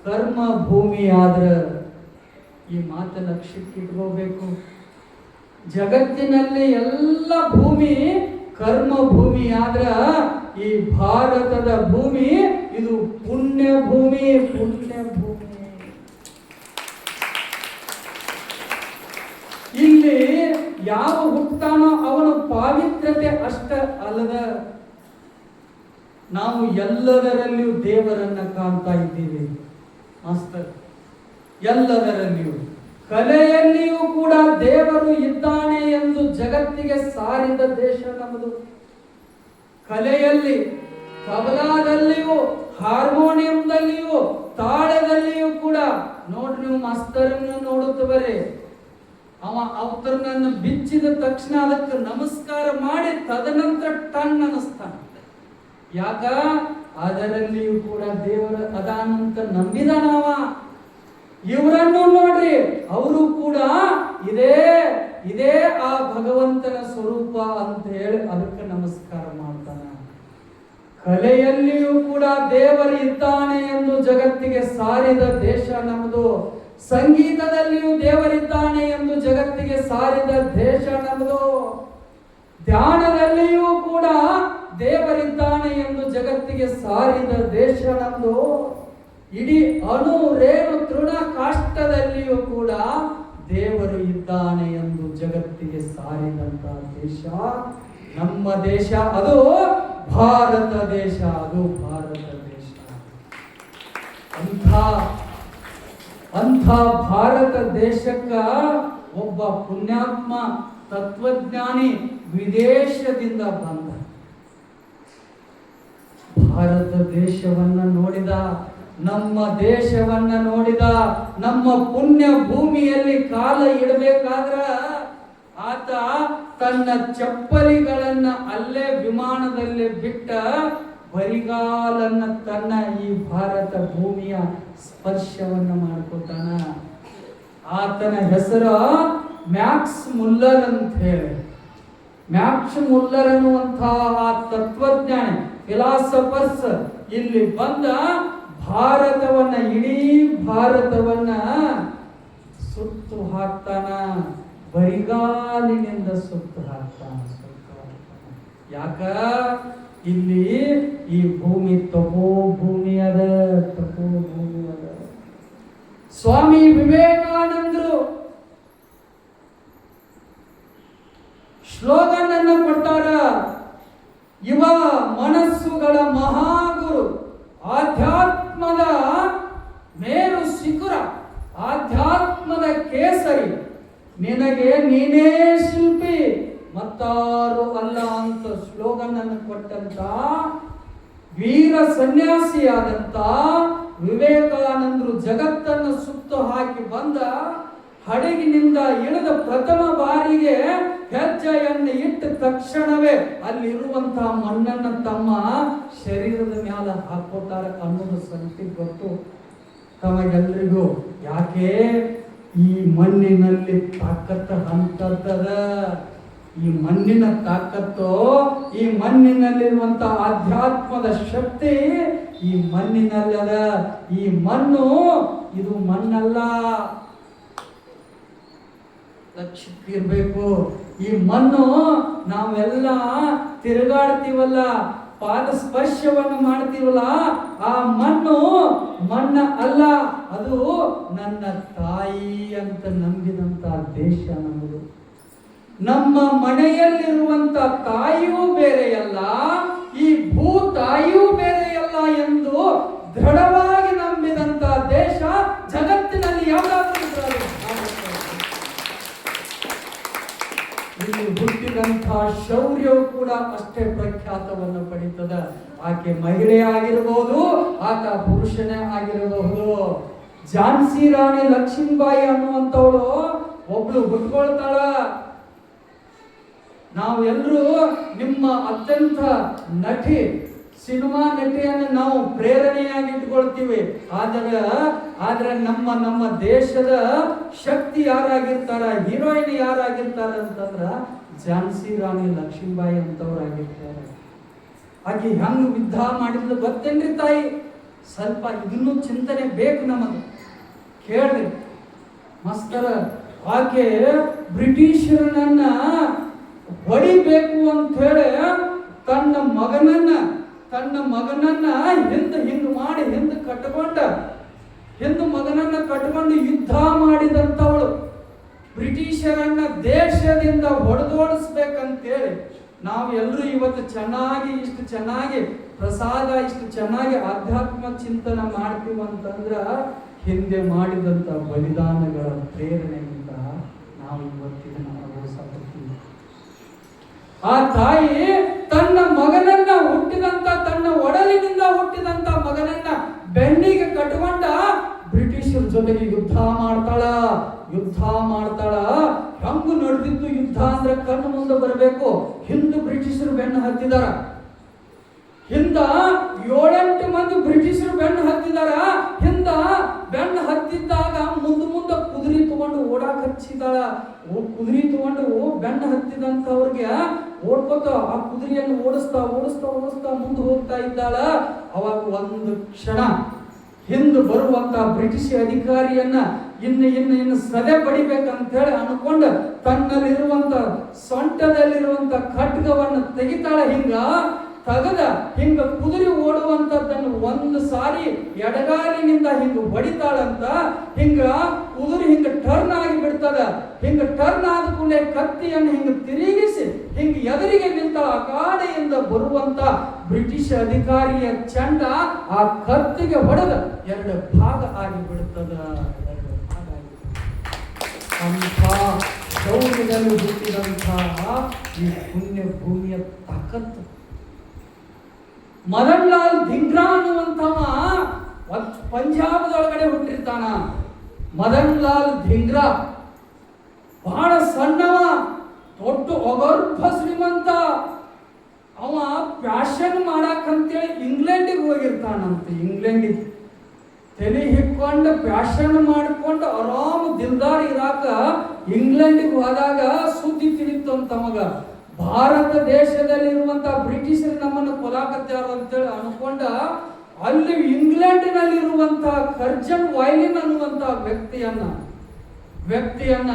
ಕರ್ಮ ಭೂಮಿ ಆದ್ರ ಈ ಮಾತ ಲಕ್ಷ್ಯಕ್ಕೆ ಇಟ್ಕೋಬೇಕು. ಜಗತ್ತಿನಲ್ಲಿ ಎಲ್ಲ ಭೂಮಿ ಕರ್ಮ ಭೂಮಿ ಆದ್ರ ಈ ಭಾರತದ ಭೂಮಿ ಇದು ಪುಣ್ಯ ಭೂಮಿ. ಇಲ್ಲಿ ಯಾವ ಹುಟ್ಟಾನೋ ಅವನ ಪಾವಿತ್ರ್ಯತೆ ಅಷ್ಟ ಅಲ್ಲದ ನಾವು ಎಲ್ಲದರಲ್ಲಿಯೂ ದೇವರನ್ನ ಕಾಣ್ತಾ ಇದ್ದೀವಿ ಮಾಸ್ತರ್. ಎಲ್ಲದರಲ್ಲಿಯೂ ಕಲೆಯಲ್ಲಿಯೂ ಕೂಡ ದೇವರು ಇದ್ದಾನೆ ಎಂದು ಜಗತ್ತಿಗೆ ಸಾರಿದ ದೇಶ ನಮ್ಮದು. ಕಲೆಯಲ್ಲಿ ತಬಲಾದಲ್ಲಿಯೂ ಹಾರ್ಮೋನಿಯಂದಲ್ಲಿಯೂ ತಾಳದಲ್ಲಿಯೂ ಕೂಡ ನೋಡ್ರಿ, ನೀವು ಮಾಸ್ತರನ್ನು ನೋಡುತ್ತವರೇ, ಅವ ಅವತರನನ್ನು ಬಿಚ್ಚಿದ ತಕ್ಷಣ ಅದಕ್ಕೆ ನಮಸ್ಕಾರ ಮಾಡಿ ತದನಂತರ ಟನ್ ಅನ್ನಿಸ್ತಾನೆ. ಯಾಕ? ಅದರಲ್ಲಿಯೂ ಕೂಡ ದೇವರ ಅದಾನಂತ ನಂಬಿದಾನವ. ಇವರನ್ನು ನೋಡ್ರಿ, ಅವರು ಕೂಡ ಇದೇ ಆ ಭಗವಂತನ ಸ್ವರೂಪ ಅಂತ ಹೇಳಿ ಅದಕ್ಕೆ ನಮಸ್ಕಾರ ಮಾಡ್ತಾನೆ. ಕಲೆಯಲ್ಲಿಯೂ ಕೂಡ ದೇವರು ಇದ್ದಾನೆ ಎಂದು ಜಗತ್ತಿಗೆ ಸಾರಿದ ದೇಶ ನಮ್ಮದು. ಸಂಗೀತದಲ್ಲಿಯೂ ದೇವರಿದ್ದಾನೆ ಎಂದು ಜಗತ್ತಿಗೆ ಸಾರಿದ ದೇಶ ನಮ್ಮದು. ಧ್ಯಾನದಲ್ಲಿಯೂ ಕೂಡ ದೇವರಿದ್ದಾನೆ ಎಂದು ಜಗತ್ತಿಗೆ ಸಾರಿದ ದೇಶ ನಮ್ಮದು. ಇಡೀ ಅಣು ರೇಣು ತೃಣ ಕಾಷ್ಟದಲ್ಲಿಯೂ ಕೂಡ ದೇವರು ಇದ್ದಾನೆ ಎಂದು ಜಗತ್ತಿಗೆ ಸಾರಿದಂತ ದೇಶ ನಮ್ಮ ದೇಶ. ಅದು ಭಾರತ ದೇಶ. ಅಂತ ಅಂಥ ಭಾರತ ದೇಶಕ್ಕ ಒಬ್ಬ ಪುಣ್ಯಾತ್ಮ ತತ್ವಜ್ಞಾನಿ ವಿದೇಶದಿಂದ ಬಂದ. ಭಾರತ ದೇಶವನ್ನ ನೋಡಿದ, ನಮ್ಮ ದೇಶವನ್ನ ನೋಡಿದ, ನಮ್ಮ ಪುಣ್ಯ ಭೂಮಿಯಲ್ಲಿ ಕಾಲ ಇಡಬೇಕಾದ್ರ ಆತ ತನ್ನ ಚಪ್ಪಲಿಗಳನ್ನ ಅಲ್ಲೇ ವಿಮಾನದಲ್ಲಿ ಬಿಟ್ಟ ಬರಿಗಾಲನ್ನ ತನ್ನ ಈ ಭಾರತ ಭೂಮಿಯ ಸ್ಪರ್ಶವನ್ನ ಮಾಡ್ಕೊತಾನ. ಆತನ ಹೆಸರು ಮ್ಯಾಕ್ಸ್ ಮುಲ್ಲರ್ ಅಂತ ಹೇಳಿ. ಮ್ಯಾಕ್ಸ್ ಮುಲ್ಲರ್ ಅನ್ನುವಂತಹ ತತ್ವಜ್ಞಾನಿ, ಫಿಲಾಸಫರ್ಸ್ ಇಲ್ಲಿ ಬಂದ ಭಾರತವನ್ನ, ಇಡೀ ಭಾರತವನ್ನ ಸುತ್ತು ಹಾಕ್ತಾನ. ಬರಿಗಾಲಿನಿಂದ ಸುತ್ತು ಹಾಕ್ತಾನ. ಯಾಕ? ಇಲ್ಲಿ ಈ ಭೂಮಿ ತಪೋ ಭೂಮಿ ಅದ, ತಪೋ ಭೂಮಿ ಅದ. ಸ್ವಾಮಿ ವಿವೇಕಾನಂದರು ಸ್ಲೋಗನ್ ಅನ್ನು ಕೊಡ್ತಾರ, ಇವ ಮನಸ್ಸುಗಳ ಮಹಾಗುರು, ಆಧ್ಯಾತ್ಮದ ಮೇರು ಶಿಖರ, ಆಧ್ಯಾತ್ಮದ ಕೇಸರಿ, ನಿನಗೆ ನೀನೇ ಶಿಲ್ಪಿ ಮತ್ತಾರು ಅಲ್ಲ ಅಂತ ಸ್ಲೋಗನ್ ಅನ್ನು ಕೊಟ್ಟಂತ ವೀರ ಸನ್ಯಾಸಿಯಾದಂತ ವಿವೇಕಾನಂದರು ಜಗತ್ತನ್ನು ಸುತ್ತು ಹಾಕಿ ಬಂದ. ಹಡಗಿನಿಂದ ಇಳಿದ ಪ್ರಥಮ ಬಾರಿಗೆ ಹೆಜ್ಜೆಯನ್ನು ಇಟ್ಟ ತಕ್ಷಣವೇ ಅಲ್ಲಿರುವಂತಹ ಮಣ್ಣನ್ನು ತಮ್ಮ ಶರೀರದ ಮ್ಯಾಲ ಹಾಕೋತಾರೆ ಅನ್ನೋದು ಸಂಗತಿ ಗೊತ್ತು ತಮಗೆಲ್ಲರಿಗೂ. ಯಾಕೆ? ಈ ಮಣ್ಣಿನಲ್ಲಿ ತಾಕತ್ತು ಅಂತದ್ದದ. ಈ ಮಣ್ಣಿನ ತಾಕತ್ತು, ಈ ಮಣ್ಣಿನಲ್ಲಿರುವಂತಹ ಆಧ್ಯಾತ್ಮದ ಶಕ್ತಿ ಈ ಮಣ್ಣಿನಲ್ಲದ. ಈ ಮಣ್ಣು ಇದು ಮಣ್ಣಲ್ಲ, ಲಕ್ಷ್ಯಕ್ಕಿರ್ಬೇಕು. ಈ ಮಣ್ಣು ನಾವೆಲ್ಲ ತಿರುಗಾಡ್ತೀವಲ್ಲ, ಪಾದ ಸ್ಪರ್ಶವನ್ನು ಮಾಡ್ತೀವಲ್ಲ, ಆ ಮಣ್ಣು ಮಣ್ಣ ಅಲ್ಲ, ಅದು ನನ್ನ ತಾಯಿ ಅಂತ ನಂಬಿದಂತ ದೇಶ ನಮ್ಮದು. ನಮ್ಮ ಮನೆಯಲ್ಲಿರುವಂತ ತಾಯಿಯೂ ಬೇರೆಯಲ್ಲ, ಈ ಭೂ ತಾಯಿಯೂ ಬೇರೆಯಲ್ಲ ಎಂದು ದೃಢವಾಗಿ ನಂಬಿದಂತ ದೇಶ ಜಗತ್ತಿನಲ್ಲಿ ಯಾವುದಾದ್ರೂ ಇಲ್ಲಿ ಹುಟ್ಟಿದಂಥ ಶೌರ್ಯವು ಕೂಡ ಅಷ್ಟೇ ಪ್ರಖ್ಯಾತವನ್ನು ಪಡೀತದ. ಆಕೆ ಮಹಿಳೆ ಆಗಿರಬಹುದು, ಆತ ಪುರುಷನೇ ಆಗಿರಬಹುದು. ಝಾನ್ಸಿ ರಾಣಿ ಲಕ್ಷ್ಮೀಬಾಯಿ ಅನ್ನುವಂಥವಳು ಒಬ್ಳು ಹುಟ್ಕೊಳ್ತಾಳ. ನಾವೆಲ್ಲರೂ ನಿಮ್ಮ ಅತ್ಯಂತ ನಟಿ, ಸಿನಿಮಾ ನಟಿಯನ್ನು ನಾವು ಪ್ರೇರಣೆಯಾಗಿ ಇಟ್ಕೊಳ್ತೀವಿ. ಆದ್ರೆ ನಮ್ಮ ದೇಶದ ಶಕ್ತಿ ಯಾರಾಗಿರ್ತಾರ, ಹೀರೋಯಿನ್ ಯಾರಾಗಿರ್ತಾರ ಅಂತಂದ್ರ ಝಾನ್ಸಿ ರಾಣಿ ಲಕ್ಷ್ಮೀಬಾಯಿ ಅಂತವ್ರಾಗಿರ್ತಾರೆ. ಆಕೆ ಹೆಂಗ್ ಯುದ್ಧ ಮಾಡಿದ್ರು ಗೊತ್ತೇನ್ರಿ ತಾಯಿ? ಸ್ವಲ್ಪ ಇನ್ನೂ ಚಿಂತನೆ ಬೇಕು ನಮಗೆ. ಕೇಳ್ರಿ ಮಸ್ತರ, ಆಕೆ ಬ್ರಿಟಿಷರನ್ನ ಹೊಡಿಬೇಕು ಅಂತ ಹೇಳಿ ತನ್ನ ಮಗನನ್ನ ಹಿಂದ್ ಮಾಡಿ ಮಗನನ್ನ ಕಟ್ಕೊಂಡು ಯುದ್ಧ ಮಾಡಿದಂಥವಳು. ಬ್ರಿಟಿಷರನ್ನ ದೇಶದಿಂದ ಹೊಡೆದೋಡಿಸ್ಬೇಕಂತೇಳಿ ನಾವು ಎಲ್ಲರೂ ಇವತ್ತು ಇಷ್ಟು ಚೆನ್ನಾಗಿ ಪ್ರಸಾದ, ಇಷ್ಟು ಚೆನ್ನಾಗಿ ಆಧ್ಯಾತ್ಮ ಚಿಂತನ ಮಾಡ್ತೀವಂತಂದ್ರ ಹಿಂದೆ ಮಾಡಿದಂತ ಬಲಿದಾನಗಳ ಪ್ರೇರಣೆಯಿಂದ ನಾವು ಇವತ್ತಿನ ಅನುಭವಿಸಬಹುದು. ಆ ತಾಯಿ ತನ್ನ ಮಗನನ್ನ ತನ್ನ ಒಡಲಿನಿಂದ ಹುಟ್ಟಿದಂತ ಮಗನನ್ನ ಬೆನ್ನಿಗೆ ಕಟ್ಟಿಕೊಂಡ ಬ್ರಿಟಿಷರ ಜೊತೆಗೆ ಯುದ್ಧ ಮಾಡ್ತಾಳ. ಹೆಂಗು ನಡೆದಿತ್ತು ಯುದ್ಧ ಅಂದ್ರೆ ಕಣ್ಣು ಮುಂದೆ ಬರಬೇಕು. ಹಿಂದೆ ಬ್ರಿಟಿಷರು ಬೆನ್ನು ಹತ್ತಿದಾರ, ಹಿಂದ 7-8 ಮಂದಿ ಬ್ರಿಟಿಷರು ಬೆನ್ನು ಹತ್ತಿದಾರ. ಹಿಂದ ಬೆನ್ನು ಹತ್ತಿದ್ದಾಗ ಮುಂದೆ ಕುದುರೆ ತಗೊಂಡು ಓಡಾಕ ಹಚ್ಚಿದಾಳ. ಕುದುರೆ ತಗೊಂಡು ಬೆನ್ನು ಹತ್ತಿದಂತವ್ರಿಗೆ ಓಡ್ಕೋತ ಆ ಕುದುರೆಯನ್ನು ಓಡಿಸ್ತಾ ಮುಂದೆ ಹೋಗ್ತಾ ಇದ್ದಾಳ. ಅವಾಗ ಒಂದು ಕ್ಷಣ ಹಿಂದೆ ಬರುವಂತ ಬ್ರಿಟಿಷ್ ಅಧಿಕಾರಿಯನ್ನ ಇನ್ನು ಸದೆ ಬಡಿಬೇಕಂತ ಹೇಳಿ ಅನ್ಕೊಂಡ ತನ್ನಲ್ಲಿರುವಂತ ಸೊಂಟದಲ್ಲಿರುವಂತ ಖಡ್ಗವನ್ನು ತೆಗಿತಾಳ. ಹಿಂಗ ಕುದುರೆ ಓಡುವಂತದ್ದನ್ನು ಒಂದು ಸಾರಿ ಎಡಗಾಲಿನಿಂದ ಹೊಡಿತಾಳಂತ. ಕುದುರೆ ಟರ್ನ್ ಆಗಿ ಬಿಡ್ತದ. ಟರ್ನ್ ಆದ ಕೂಡಲೇ ಕತ್ತಿಯನ್ನು ತಿರುಗಿಸಿ ಎದುರಿಗೆ ನಿಂತ ಆ ಕಾಡೆಯಿಂದ ಬರುವಂತ ಬ್ರಿಟಿಷ್ ಅಧಿಕಾರಿಯ ಚಂಡ ಆ ಕತ್ತಿಗೆ ಹೊಡೆದ 2 ಭಾಗ ಆಗಿ ಬಿಡುತ್ತದ. ಅಂಥ ಶೌರ್ಯದಲ್ಲಿ ಹುಟ್ಟಿದಂತಹ ಈ ಪುಣ್ಯ ಭೂಮಿಯ ತಾಕತ್ತು. ಮದನ್ ಲಾಲ್ ಧಿಂಗ್ರಾ ಅನ್ನುವಂಥವ ಪಂಜಾಬದೊಳಗಡೆ ಹುಟ್ಟಿರ್ತಾನ. ಮದನ್ ಲಾಲ್ ಧಿಂಗ್ರಾ ಬಹಳ ಸಣ್ಣವ, ದೊಡ್ಡ ಅಗರ್ಭ ಶ್ರೀಮಂತ. ಅವ ಫ್ಯಾಷನ್ ಮಾಡಕ್ಕಂತೇಳಿ ಇಂಗ್ಲೆಂಡಿಗೆ ಹೋಗಿರ್ತಾನಂತೆ. ಇಂಗ್ಲೆಂಡಿಗೆ ತಲೆ ಹಿಕ್ಕೊಂಡು ಫ್ಯಾಷನ್ ಮಾಡಿಕೊಂಡು ಆರಾಮ್ ದಿಲ್ದಾರ್ ಇರಾಕ ಇಂಗ್ಲೆಂಡಿಗೆ ಹೋದಾಗ ಸುದ್ದಿ ತಿಳಿತು ಅಂತ ಮಗ. ಭಾರತ ದೇಶದಲ್ಲಿರುವಂತ ಬ್ರಿಟಿಷರು ನಮ್ಮನ್ನು ಕೊಲಾಕತ್ಯಾರ ಅಂತೇಳಿ ಅನ್ಕೊಂಡ ಅಲ್ಲಿ ಇಂಗ್ಲೆಂಡಿನಲ್ಲಿರುವಂತ ಕರ್ಜನ್ ವೈಲಿನ್ ಅನ್ನುವಂತ ವ್ಯಕ್ತಿಯನ್ನ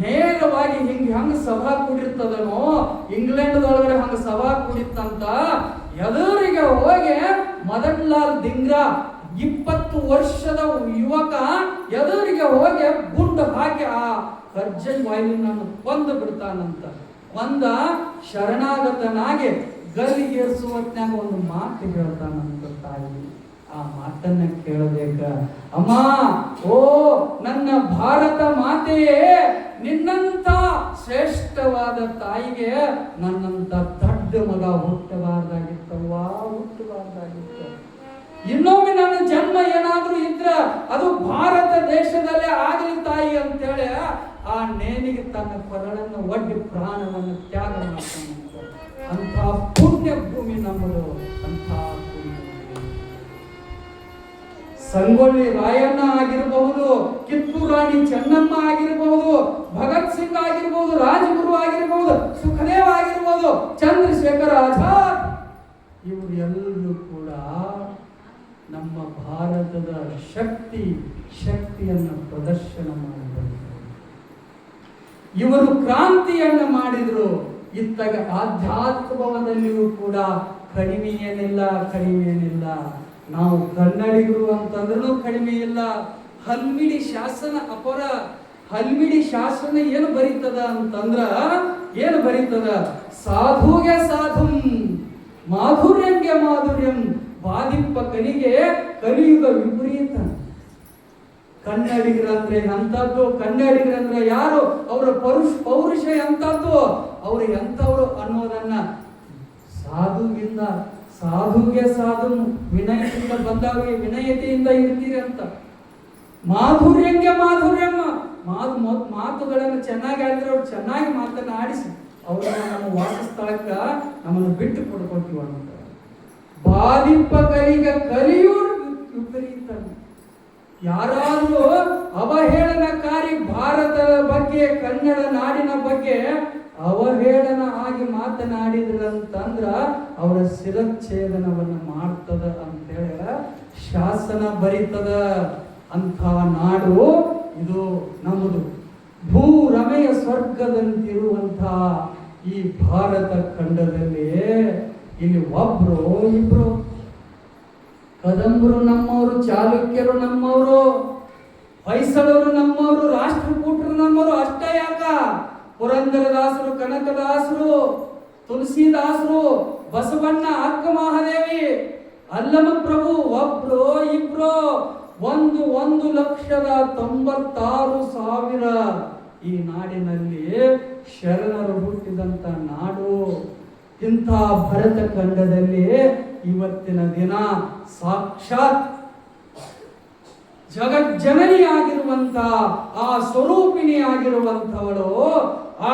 ನೇರವಾಗಿ ಹೆಂಗ ಸಭಾ ಕೂಡಿರ್ತದನೋ ಇಂಗ್ಲೆಂಡ್ದೊಳಗಡೆ ಹಂಗ ಸಭಾ ಕೂಡಿತ್ತಂತ ಎದುರಿಗೆ ಹೋಗಿ ಮದನ್ ಲಾಲ್ ಧಿಂಗ್ರಾ 20 ವರ್ಷದ ಯುವಕ ಎದುರಿಗೆ ಹೋಗಿ ಗುಂಡು ಹಾಕಿ ಆ ಕರ್ಜನ್ ವೈಲಿನ್ ಅನ್ನು ಕೊಂದು ಬಿಡ್ತಾನಂತ. ಒಂದ ಶರಣಾಗತನಾಗಿ ಗಲ್ಲಿಗೇರಿಸುವತ್ನಾಗ ಒಂದು ಮಾತು ಹೇಳ್ತಾನಂತ ತಾಯಿ. ಆ ಮಾತನ್ನ ಕೇಳಬೇಕ. ಅಮ್ಮ, ಓ ನನ್ನ ಭಾರತ ಮಾತೆಯೇ, ನಿನ್ನಂತ ಶ್ರೇಷ್ಠವಾದ ತಾಯಿಗೆ ನನ್ನಂತ ದೊಡ್ಡ ಮಗ ಹುಟ್ಟಬಾರ್ದಾಗಿತ್ತವ್ವ, ಹುಟ್ಟಬಾರ್ದಾಗಿತ್ತು. ಇನ್ನೊಮ್ಮೆ ನನ್ನ ಜನ್ಮ ಏನಾದ್ರೂ ಇದ್ರ ಅದು ಭಾರತ ದೇಶದಲ್ಲೇ ಆಗಲಿ ತಾಯಿ ಅಂತೇಳಿ ಆ ನೇನಿಗೆ ತನ್ನ ಕೊರಳನ್ನು ಒಡ್ಡಿ ಪ್ರಾಣವನ್ನು ತ್ಯಾಗ ಮಾಡ್ತಾನಂತ. ಅಂತ ಪುಣ್ಯ ಭೂಮಿ ನಮ್ಮದು. ಅಂತ ಸಂಗೊಳ್ಳಿ ರಾಯಣ್ಣ ಆಗಿರಬಹುದು, ಕಿತ್ತೂರು ರಾಣಿ ಚೆನ್ನಮ್ಮ ಆಗಿರಬಹುದು, ಭಗತ್ ಸಿಂಗ್ ಆಗಿರಬಹುದು, ರಾಜಗುರು ಆಗಿರಬಹುದು, ಸುಖದೇವ್ ಆಗಿರಬಹುದು, ಚಂದ್ರಶೇಖರ ಆಜಾದ್, ಇವರು ಎಲ್ಲರೂ ಕೂಡ ನಮ್ಮ ಭಾರತದ ಶಕ್ತಿಯನ್ನು ಪ್ರದರ್ಶನ ಮಾಡಿದರು. ಇವರು ಕ್ರಾಂತಿಯನ್ನು ಮಾಡಿದ್ರು. ಇತ್ತಾಗ ಆಧ್ಯಾತ್ಮದಲ್ಲಿಯೂ ಕೂಡ ಕಡಿಮೆ ಏನಿಲ್ಲ. ನಾವು ಕನ್ನಡಿಗರು ಅಂತಂದ್ರೂ ಕಡಿಮೆ ಇಲ್ಲ. ಹಲ್ಮಿಡಿ ಶಾಸನ ಏನು ಬರೀತದ ಅಂತಂದ್ರ ಏನು ಬರೀತದ? ಸಾಧುಗೆ ಸಾಧುಂ ಮಾಧುರ್ಯಂಗೆ ಮಾಧುರ್ಯಂ ಬಾಧಿಪ್ಪ ಕಲಿಗೆ ಕಲಿಯುಗ ವಿಪರೀತ. ಕನ್ನಡಿಗರಂದ್ರೆ ಎಂಥದ್ದು, ಕನ್ನಡಿಗರಂದ್ರೆ ಯಾರು, ಅವರ ಪೌರುಷ ಎಂಥದ್ದು, ಅವರು ಎಂಥವ್ರು ಅನ್ನೋದನ್ನ ಸಾಧುಗೆ ಸಾಧು ವಿನಯದಿಂದ ಬಂದವರಿಗೆ ವಿನಯತೆಯಿಂದ ಇರ್ತೀರಿ ಅಂತ. ಮಾಧುರ್ಯಂಗೆ ಮಾಧುರ್ಯಮ್ಮ ಮಾತುಗಳನ್ನು ಚೆನ್ನಾಗಿ ಆಡಿದ್ರೆ ಅವ್ರು ಚೆನ್ನಾಗಿ ಮಾತನ್ನ ಆಡಿಸಿ ಅವ್ರನ್ನ ನಮ್ಮ ವಾಸಸ್ಥಳಕ್ಕ ನಮ್ಮನ್ನು ಬಿಟ್ಟು ಕೊಡ್ಕೊತೀವಿ ಅಂತ. ಬಾಧಿಪ್ಪ ಕಲಿಗ ಕಲಿಯೂರು ವಿಪರೀತ. ಯಾರಾದ್ರೂ ಅವಹೇಳನಕಾರಿ ಭಾರತದ ಬಗ್ಗೆ, ಕನ್ನಡ ನಾಡಿನ ಬಗ್ಗೆ ಅವಹೇಳನ ಆಗಿ ಮಾತನಾಡಿದ್ರಂತಂದ್ರ ಅವರ ಶಿರಚ್ಛೇದನವನ್ನು ಮಾಡ್ತದ ಅಂತೇಳಿ ಶಾಸನ ಬರೀತದ. ಅಂಥ ನಾಡು ಇದು ನಮ್ಮದು. ಭೂ ರಮೆಯ ಸ್ವರ್ಗದಂತಿರುವಂಥ ಈ ಭಾರತ ಖಂಡದಲ್ಲಿ ಇಲ್ಲಿ ಒಬ್ರು ಇಬ್ರು ಕದಂಬರು ನಮ್ಮವರು, ಚಾಲುಕ್ಯರು ನಮ್ಮವರು, ಹೊಯ್ಸಳರು ನಮ್ಮವರು, ರಾಷ್ಟ್ರಕೂಟರು ನಮ್ಮವರು. ಅಷ್ಟೇ ಯಾಕ, ಪುರಂದರದಾಸರು, ಕನಕದಾಸರು, ತುಳಸಿದಾಸರು, ಬಸವಣ್ಣ, ಅಕ್ಕ ಮಹಾದೇವಿ, ಅಲ್ಲಮ ಪ್ರಭು ಒಬ್ರು ಇಬ್ರು 1,96,000 ಈ ನಾಡಿನಲ್ಲಿ ಶರಣರು ಹುಟ್ಟಿದಂತ ನಾಡು. ಇಂಥ ಭರತ ಖಂಡದಲ್ಲಿ ಇವತ್ತಿನ ದಿನ ಸಾಕ್ಷಾತ್ ಜಗಜ್ಜನನಿಯಾಗಿರುವಂತ ಆ ಸ್ವರೂಪಿಣಿಯಾಗಿರುವಂಥವಳು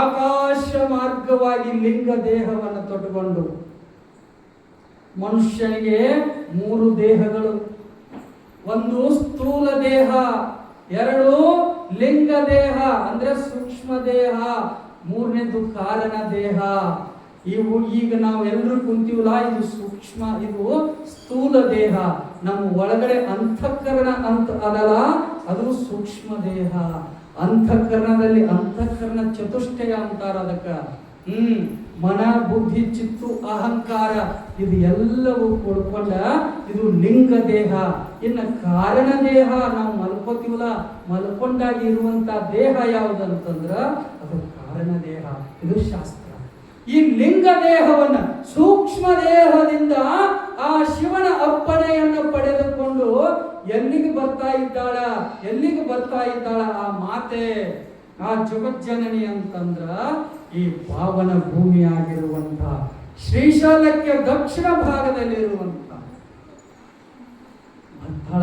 ಆಕಾಶ ಮಾರ್ಗವಾಗಿ ಲಿಂಗ ದೇಹವನ್ನು ತೊಟ್ಟುಕೊಂಡು, ಮನುಷ್ಯನಿಗೆ 3 ದೇಹಗಳು, ಒಂದು ಸ್ಥೂಲ ದೇಹ, 2 ಲಿಂಗ ದೇಹ ಅಂದ್ರೆ ಸೂಕ್ಷ್ಮ ದೇಹ, 3ನೇದು ಕಾರಣ ದೇಹ. ಇವು ಈಗ ನಾವು ಎಲ್ಲರೂ ಕುಂತೀವಲ್ಲ, ಇದು ಸೂಕ್ಷ್ಮ, ಇದು ಸ್ಥೂಲ ದೇಹ. ನಮ್ಮ ಒಳಗಡೆ ಅಂತಃಕರಣ ಅಂತ ಅದಲ್ಲ, ಅದು ಸೂಕ್ಷ್ಮ ದೇಹ. ಅಂತಃಕರಣದಲ್ಲಿ ಅಂತಃಕರಣ ಚತುಷ್ಟಯ ಅಂತಾರ ಅದಕ್ಕ. ಮನ, ಬುದ್ಧಿ, ಚಿತ್ತು, ಅಹಂಕಾರ ಇದು ಎಲ್ಲವೂ ಕೂಡ್ಕೊಂಡ ಇದು ಲಿಂಗ ದೇಹ. ಇನ್ನು ಕಾರಣ ದೇಹ, ನಾವು ಮಲ್ಕೋತೀವಲ್ಲ, ಮಲ್ಕೊಂಡಾಗಿ ಇರುವಂತ ದೇಹ ಯಾವುದಂತಂದ್ರ ಅದು ಕಾರಣ ದೇಹ. ಇದು ಶಾಸ್ತ್ರ. ಈ ಲಿಂಗ ದೇಹವನ್ನ ಸೂಕ್ಷ್ಮ ದೇಹದಿಂದ ಆ ಶಿವನ ಅಪ್ಪಣೆಯನ್ನು ಪಡೆದುಕೊಂಡು ಎಲ್ಲಿಗೆ ಬರ್ತಾ ಇದ್ದಾಳ ಆ ಮಾತೆ? ಆ ಜಗಜ್ಜನನಿ ಅಂತಂದ್ರ ಈ ಪಾವನ ಭೂಮಿಯಾಗಿರುವಂತ ಶ್ರೀಶೈಲಕ್ಕೆ ದಕ್ಷಿಣ ಭಾಗದಲ್ಲಿರುವಂತ ಭತ್ತಳ,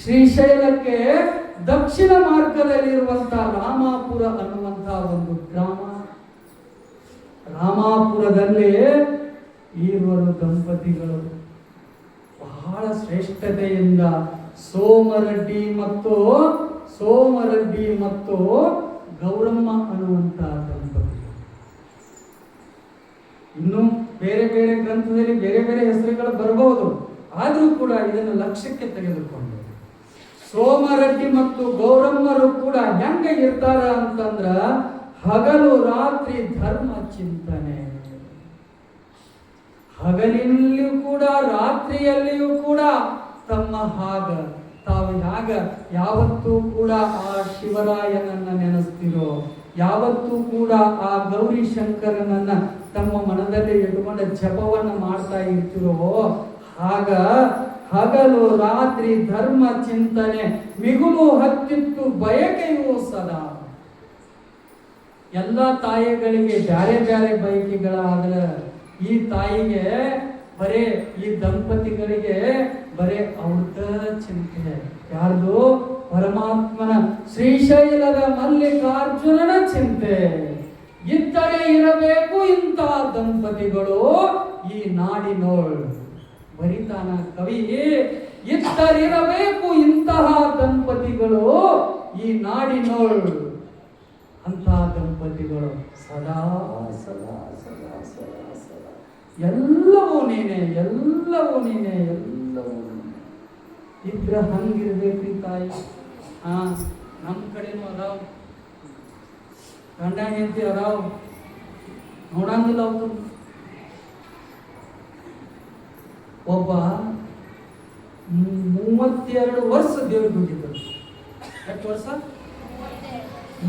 ಶ್ರೀಶೈಲಕ್ಕೆ ದಕ್ಷಿಣ ಮಾರ್ಗದಲ್ಲಿರುವಂತ ರಾಮಾಪುರ ಅನ್ನುವಂತ ಒಂದು ಗ್ರಾಮ. ರಾಮಾಪುರದಲ್ಲಿ ಈರುವರು ದಂಪತಿಗಳು ಬಹಳ ಶ್ರೇಷ್ಠತೆಯಿಂದ ಸೋಮರೆಡ್ಡಿ ಮತ್ತು ಗೌರಮ್ಮ ಅನ್ನುವಂತ ದಂಪತಿಗಳು. ಇನ್ನು ಬೇರೆ ಬೇರೆ ಗ್ರಂಥದಲ್ಲಿ ಬೇರೆ ಬೇರೆ ಹೆಸರುಗಳು ಬರಬಹುದು, ಆದರೂ ಕೂಡ ಇದನ್ನು ಲಕ್ಷ್ಯಕ್ಕೆ ತೆಗೆದುಕೊಂಡು ಸೋಮರೆಡ್ಡಿ ಮತ್ತು ಗೌರಮ್ಮರು ಕೂಡ ಹೆಂಗೆ ಇರ್ತಾರ ಅಂತಂದ್ರ ಹಗಲು ರಾತ್ರಿ ಧರ್ಮ ಚಿಂತನೆ, ಹಗಲಿನಲ್ಲಿಯೂ ಕೂಡ ರಾತ್ರಿಯಲ್ಲಿಯೂ ಕೂಡ ತಮ್ಮ ತಾವು ಯಾವತ್ತೂ ಕೂಡ ಆ ಶಿವರಾಯನನ್ನ ನೆನೆಸ್ತಿರೋ, ಯಾವತ್ತೂ ಕೂಡ ಆ ಗೌರಿ ಶಂಕರನನ್ನ ತಮ್ಮ ಮನದಲ್ಲಿ ಇಟ್ಟುಕೊಂಡ ಜಪವನ್ನ ಮಾಡ್ತಾ ಇರ್ತಿರೋ, ಹಗಲು ರಾತ್ರಿ ಧರ್ಮ ಚಿಂತನೆ ಮಿಗುಲು ಹತ್ತಿತ್ತು ಬಯಕೆಯೂ ಸದಾ. ಎಲ್ಲ ತಾಯಿಗಳಿಗೆ ಬ್ಯಾರೆ ಬ್ಯಾರೆ ಬಯಕೆಗಳಾದ್ರೆ ಈ ತಾಯಿಗೆ ಬರೇ ಈ ದಂಪತಿಗಳಿಗೆ ಬರೇ ಅವ್ರದ ಚಿಂತೆ. ಯಾರ್ದು? ಪರಮಾತ್ಮನ ಶ್ರೀಶೈಲದ ಮಲ್ಲಿಕಾರ್ಜುನನ ಚಿಂತೆ. ಇದ್ದರೆ ಇರಬೇಕು ಇಂಥ ದಂಪತಿಗಳು ಈ ನಾಡಿನೋಳ್. ಬರಿತಾನ ಕವಿ, ಇದ್ದರಿರಬೇಕು ಇಂತಹ ದಂಪತಿಗಳು ಈ ನಾಡಿನೋಳ್. ಅಂತಹ ದಂಪತಿಗಳು ಸದಾ ಸದಾ ಸದಾ ಸದಾ ಸದಾ ಎಲ್ಲವೂ ನೀನೆ, ಎಲ್ಲವೂ ನೀನೆ, ಎಲ್ಲವೂ ಇದ್ರ ಹಂಗಿರ್ಬೇಕ್ರಿ ತಾಯಿ. ನಮ್ಮ ಕಡೆನೂ ಅದಾವ್, ಗಂಡ ಹೆಂಡತಿ ಅದಾವ್, ನೋಡಂಗಿಲ್ಲ ಅವ್ರು. ಒಬ್ಬ 32 ವರ್ಷ ದೇವ್ರಿಗೆ ಹೋಗಿದ್ದರು. ಎಷ್ಟು ವರ್ಷ?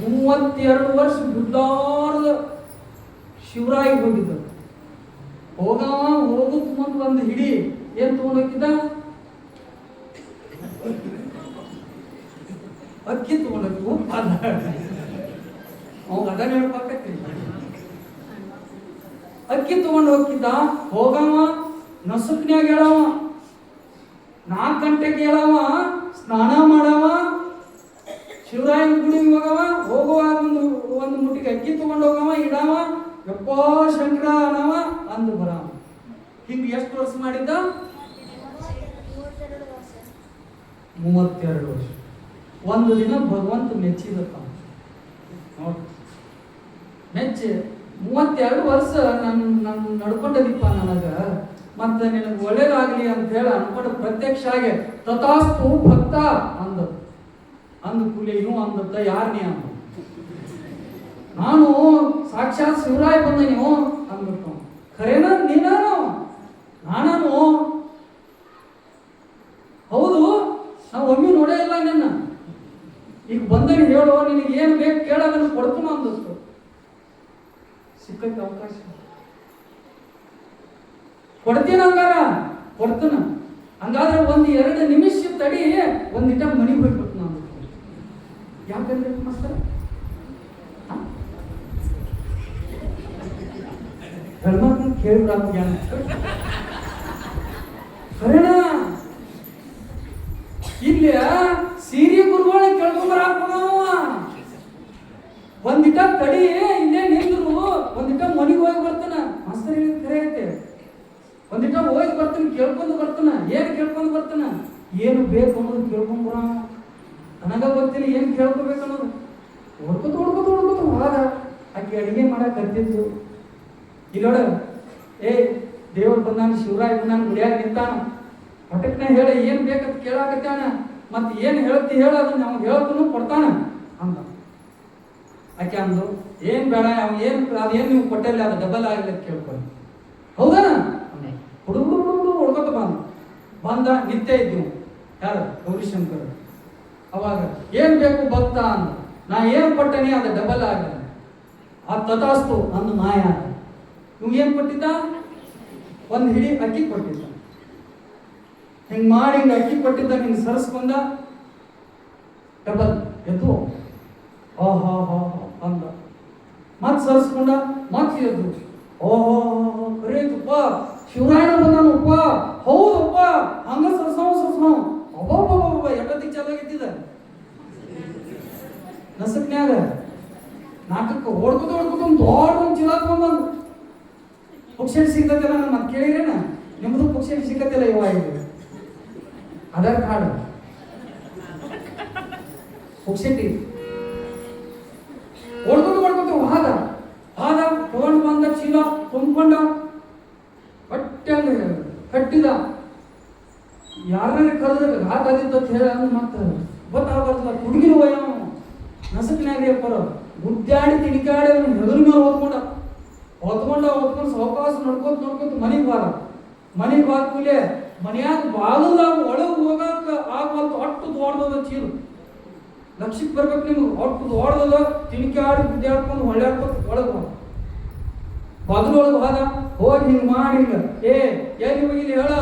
32 ವರ್ಷ ಗುದ್ದಾರದ ಶಿವರಾಯಿಗೆ ಹೋಗಿದ್ದರು. ಹೋಗಕ್ ಮುಂದೆ ಒಂದು ಹಿಡಿ ಏನ್ ತಗೊಂಡೋಗಿದ್ದ? ಅಕ್ಕಿ ತಗೊಂಡೋಗಿ ಅದನ್ನ ಹೇಳ್ಬೇಕತ್ತಿ. ಅಕ್ಕಿ ತಗೊಂಡು ಹೋಗಿದ್ದ. ಹೋಗವ ನಸುಕ್ನ್ಯಾಗ ಹೇಳವ, 4 ಗಂಟೆಗೆ ಹೇಳವ, ಸ್ನಾನ ಮಾಡವ, ಶಿವರಾಯನ ಗುಡಿಗೆ ಹೋಗುವಾಗ ಒಂದು ಮುಟ್ಟಿಗೆ ಅಕ್ಕಿ ತಗೊಂಡು ಹೋಗವ, ಇಡವ, ಯಪ್ಪ ಶಂಕರ ಅನ್ನವ, ಅಂದು ಬರವ. ಹಿಂಗೆ ಎಷ್ಟು ವರ್ಷ ಮಾಡಿದ್ದ? 32 ವರ್ಷ. ಒಂದು ದಿನ ಭಗವಂತ ಮೆಚ್ಚಿದಪ್ಪ. ಮೆಚ್ಚಿ 32 ವರ್ಷ ನನ್ನ ನಡ್ಕೊಂಡದಿಪ್ಪ, ನನಗ ಮತ್ತೆ ನಿನಗೆ ಒಳ್ಳೇದಾಗ್ಲಿ ಅಂತ ಹೇಳಿ ಅನ್ಕೊಂಡು ಪ್ರತ್ಯಕ್ಷ ಆಗಿ ತಥಾಸ್ತು ಭಕ್ತ ಅಂದ ಕೂಲಿ ಇವು ಅಂದತ್ತ. ಯಾರು ನೀ ಅಂದ? ನಾನು ಸಾಕ್ಷಾತ್ ಶಿವರಾಯ ಬಂದ ನೀವು ಅಂದ್ಬಿಟ್ಟು. ಖರೇನ ನೀನಾನು? ನಾನಾನು? ಹೌದು, ನಾವು ಒಮ್ಮೆ ನೋಡೇ ಇಲ್ಲ ನಿನ್ನ. ಈಗ ಬಂದಾಗ ಹೇಳು, ನಿನಗೆ ಏನು ಬೇಕು ಕೇಳೋದನ್ನು ಕೊಡ್ತು ಅಂದಷ್ಟು. ಸಿಕ್ಕಕ್ಕೆ ಅವಕಾಶ ಕೊಡ್ತೀನಿ, ಹಂಗಾರ ಕೊಡ್ತನ. ಹಂಗಾದ್ರೆ 1-2 ನಿಮಿಷ ತಡಿ, ಒಂದಿಟ ಮನೆಗೆ ಹೋಗ್ಬಿಟ್ಟು ನಾನು. ಯಾಕಂದ್ರೆ ಮಾಸ್ತರ ಗರ್ಮನ್ ಕೇಳ್ಬಿಡ ಕರೆಣ ಇಲ್ಲಿ ಸೀರೆ ಗುರುಗಳ ಕೇಳ್ಕೊಂಬರಾಕವ. ಒಂದಿಟ ತಡಿ, ಇಲ್ಲೇ ನಿಂದ್ರು, ಒಂದಿಟ ಮನೆಗೆ ಹೋಗಿ ಬರ್ತಾನ. ಮಾಸ್ತರ್ ಹೇಳಿ ಕರೆ ಐತೆ. ಒಂದಿಟ ಹೋಗಿ ಬರ್ತಾನೆ, ಕೇಳ್ಕೊಂಡು ಬರ್ತಾನ. ಏನ್ ಕೇಳ್ಕೊಂಡು ಬರ್ತಾನ? ಏನು ಬೇಕು ಅನ್ನೋದು ಕೇಳ್ಕೊಂಬರ. ನನಗ ಗೊತ್ತಿಲ್ಲ ಏನ್ ಕೇಳ್ಕೋಬೇಕು ಅನ್ನೋದು. ಹೊಡ್ಕೊತ ಹೊರಗ ಆಕೆ ಅಡಿಗೆ ಮಾಡಕ್ ಕರ್ತಿದ್ದು. ಇಲ್ಲೋಡ, ದೇವ್ರು ಬಂದಾನ, ಶಿವರಾಯ ಬಂದಾನ, ಗುಡಿಯಾಗ ನಿಂತಾನ. ಹೊಟ್ಟಕ್ನ ಹೇಳ ಏನ್ ಬೇಕಂತ ಕೇಳಾಕತ್ತಾನ. ಮತ್ತೆ ಏನ್ ಹೇಳ್ತಿ ಹೇಳ, ಅದನ್ನ ಅವ್ನು ಹೇಳ್ತಾನು ಕೊಡ್ತಾನ ಅಂದ. ಆಕೆ ಅಂದು, ಏನ್ ಬೇಡ, ಅದೇನ್ ನೀವು ಕೊಟ್ಟಲ್ಲ, ಅದು ಡಬಲ್ ಆಗಿಲ್ಲ ಕೇಳ್ಕೊಂಡು. ಹೌದಾ? ಹುಡುಗ ಹೊಡ್ಕೊತ ಬಂದ ನಿತ್ಯ ಇದ್ವು. ಯಾರು? ಗೌರಿಶಂಕರ್. ಅವಾಗ ಏನ್ ಬೇಕು ಭಕ್ತ ಅಂದ. ನಾ ಏನ್ ಕೊಟ್ಟನಿ ಅದು ಡಬಲ್ ಆಗಿಲ್ಲ. ಆ ತಥಾಸ್ತು ಅಂದು ಮಾಯ. ಇವ್ ಏನ್ ಕೊಟ್ಟಿದ್ದ? ಒಂದು ಹಿಡಿ ಅಕ್ಕಿ ಕೊಟ್ಟಿದ್ದ. ಹಿಂಗ್ ಮಾಡಿ ಹಿಂಗ ಅಕ್ಕಿ ಕೊಟ್ಟಿದ್ದ, ಹಿಂಗ್ ಸರಸ್ಕೊಂಡ ಡಬಲ್ ಎದ್ದು. ಸರಿಸ್ಕೊಂಡ ಮತ್ತೆ ಎದ್ದು ಓಹೋ ಕರೆಯುತ್ತಪ್ಪ ಶಿವರಾಯನ ಬಂದಾನಪ್ಪ ಹೌದಪ್ಪ ಹಂಗ ಸರ್ಸವ ಅಬ್ಬಬ್ಬಬ್ಬ ಎಷ್ಟೊತ್ತಿಗೆ ಚಾಲಾಗಿದ್ದ ನಸಕ್ನ್ಯಾಗ ನಾಟಕ ಓಡ್ಕೋತ ಒಂದು ದೊಡ್ಡ ಒಂದು ಚೀಲ ತಗೊಂಡ್ಬಂದು ಪುಕ್ಷೇಟ್ ಸಿಗ್ತತಿಲ್ಲ ನಾನು ಮತ್ತೆ ಕೇಳಿರೇನ ನಿಮ್ಮದು ಪುಕ್ಷೇಟ್ ಸಿಗತ್ತಿಲ್ಲ ಇವ ಇದು ಆಧಾರ್ ಕಾರ್ಡ್ ಪುಕ್ಷೇಟಿ ಓಡ್ಕೋತ ಹಾದ ತಗೊಂಡು ಬಂದ ಚೀಲ ತುಂಬಿಕೊಂಡ ಹೊಟ್ಟೆ ಕಟ್ಟಿದ ಯಾರನ್ನ ಕರೆದ್ರೆ ಘಾತಾದಿತ್ತು ಅಂತ ಹೇಳ ಮತ್ತೆ ಗೊತ್ತಾಗಬಾರ್ದಲ್ಲ ಹುಡುಗಿನ ವಯ ನಸಕ್ನಾಗ್ರಿ ಅಪ್ಪರ ಗುಡ್ಡಾಡಿ ತಿಡಿಕಾಡಿ ಅವನು ಹೆಗಲ ಮೇಲೆ ಹೊತ್ಕೊಂಡು ಸಾವಕಾಶ ನಡ್ಕೋತ ಮನೆಗೆ ಬಾದ ಕೂಲೆ ಮನ್ಯಾಗ ಬಾಗಲ್ಲ ಒಳಗೆ ಹೋಗಾಕ ಆಗವಲ್ತು ಅಟ್ಟು ದೊಡ್ಡದ ಚೀಲ ಲಕ್ಷಕ್ಕೆ ಬರ್ಬೇಕು ನಿಮ್ಗೆ ಅಟ್ಟು ದೊಡ್ಡದ ತಿಣಿಕಾಡಿ ಗುಡ್ಡಾಡ್ಕೊಂಡು ಹೊಳ್ಯಾಡ್ಕೊಂಡು ಒಳಗೆ ಬಾಗಿಲೊಳಗೆ ಹೋದ ಹೋಗಿ ಹಿಂಗೆ ಮಾಡಿ ಹಿಂಗೆ ಎಲ್ಲಿ ಹೋಗಿಲಿ ಹೇಳ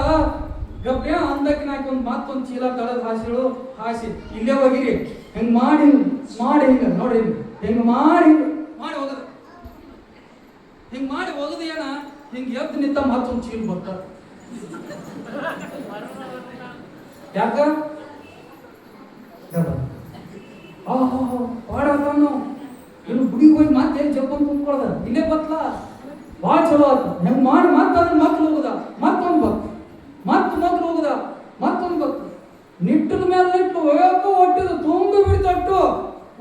ಗಪ್ಪ ಅಂದಕ್ಕೆ ನಾಕಿ ಒಂದು ಮತ್ತೊಂದು ಚೀಲ ತಳದ ಹಾಸಿ ಇಲ್ಲೇ ಹೋಗಿರಿ ಹಿಂಗೆ ಮಾಡಿ ಹಿಂಗೆ ನೋಡಿ ಹಿಂಗೆ ಮಾಡಿ ಹೋಗದ ಹಿಂಗೆ ಮಾಡಿ ಹೋಗದ ಏನ ಹಿಂಗೆ ಎದ್ದು ನಿಂತ ಮತ್ತೊಂದು ಚೀಲ ಬರ್ತ ಯಾಕ ಪಾಡಾನು ಇನ್ನು ಗುಡಿಗೆ ಹೋಗಿ ಮತ್ತೆ ಎಲ್ಲಿ ಜಪ್ಪನ್ ತುಂಬ್ಕೊಳ್ದ ಇಲ್ಲೇ ಬತ್ಲ ಭಾಳ ಚಲೋ ಆತ ಹೆಂಗೆ ಮಾಡಿ ಮತ್ತೆ ಅದನ್ನ ಮಕ್ಳು ಹೋಗುದ ಮತ್ತೊಂದು ಭಕ್ತಿ ಮೊದಲು ಹೋಗುದ ಮತ್ತೊಂದು ಭಕ್ತಿ ನಿಟ್ಟದ ಮೇಲೆ ನಿಟ್ಟು ಹೋಗಕ್ಕೂ ಹೊಟ್ಟಿದ ತುಂಬಿ ಬಿಡ್ತಟ್ಟು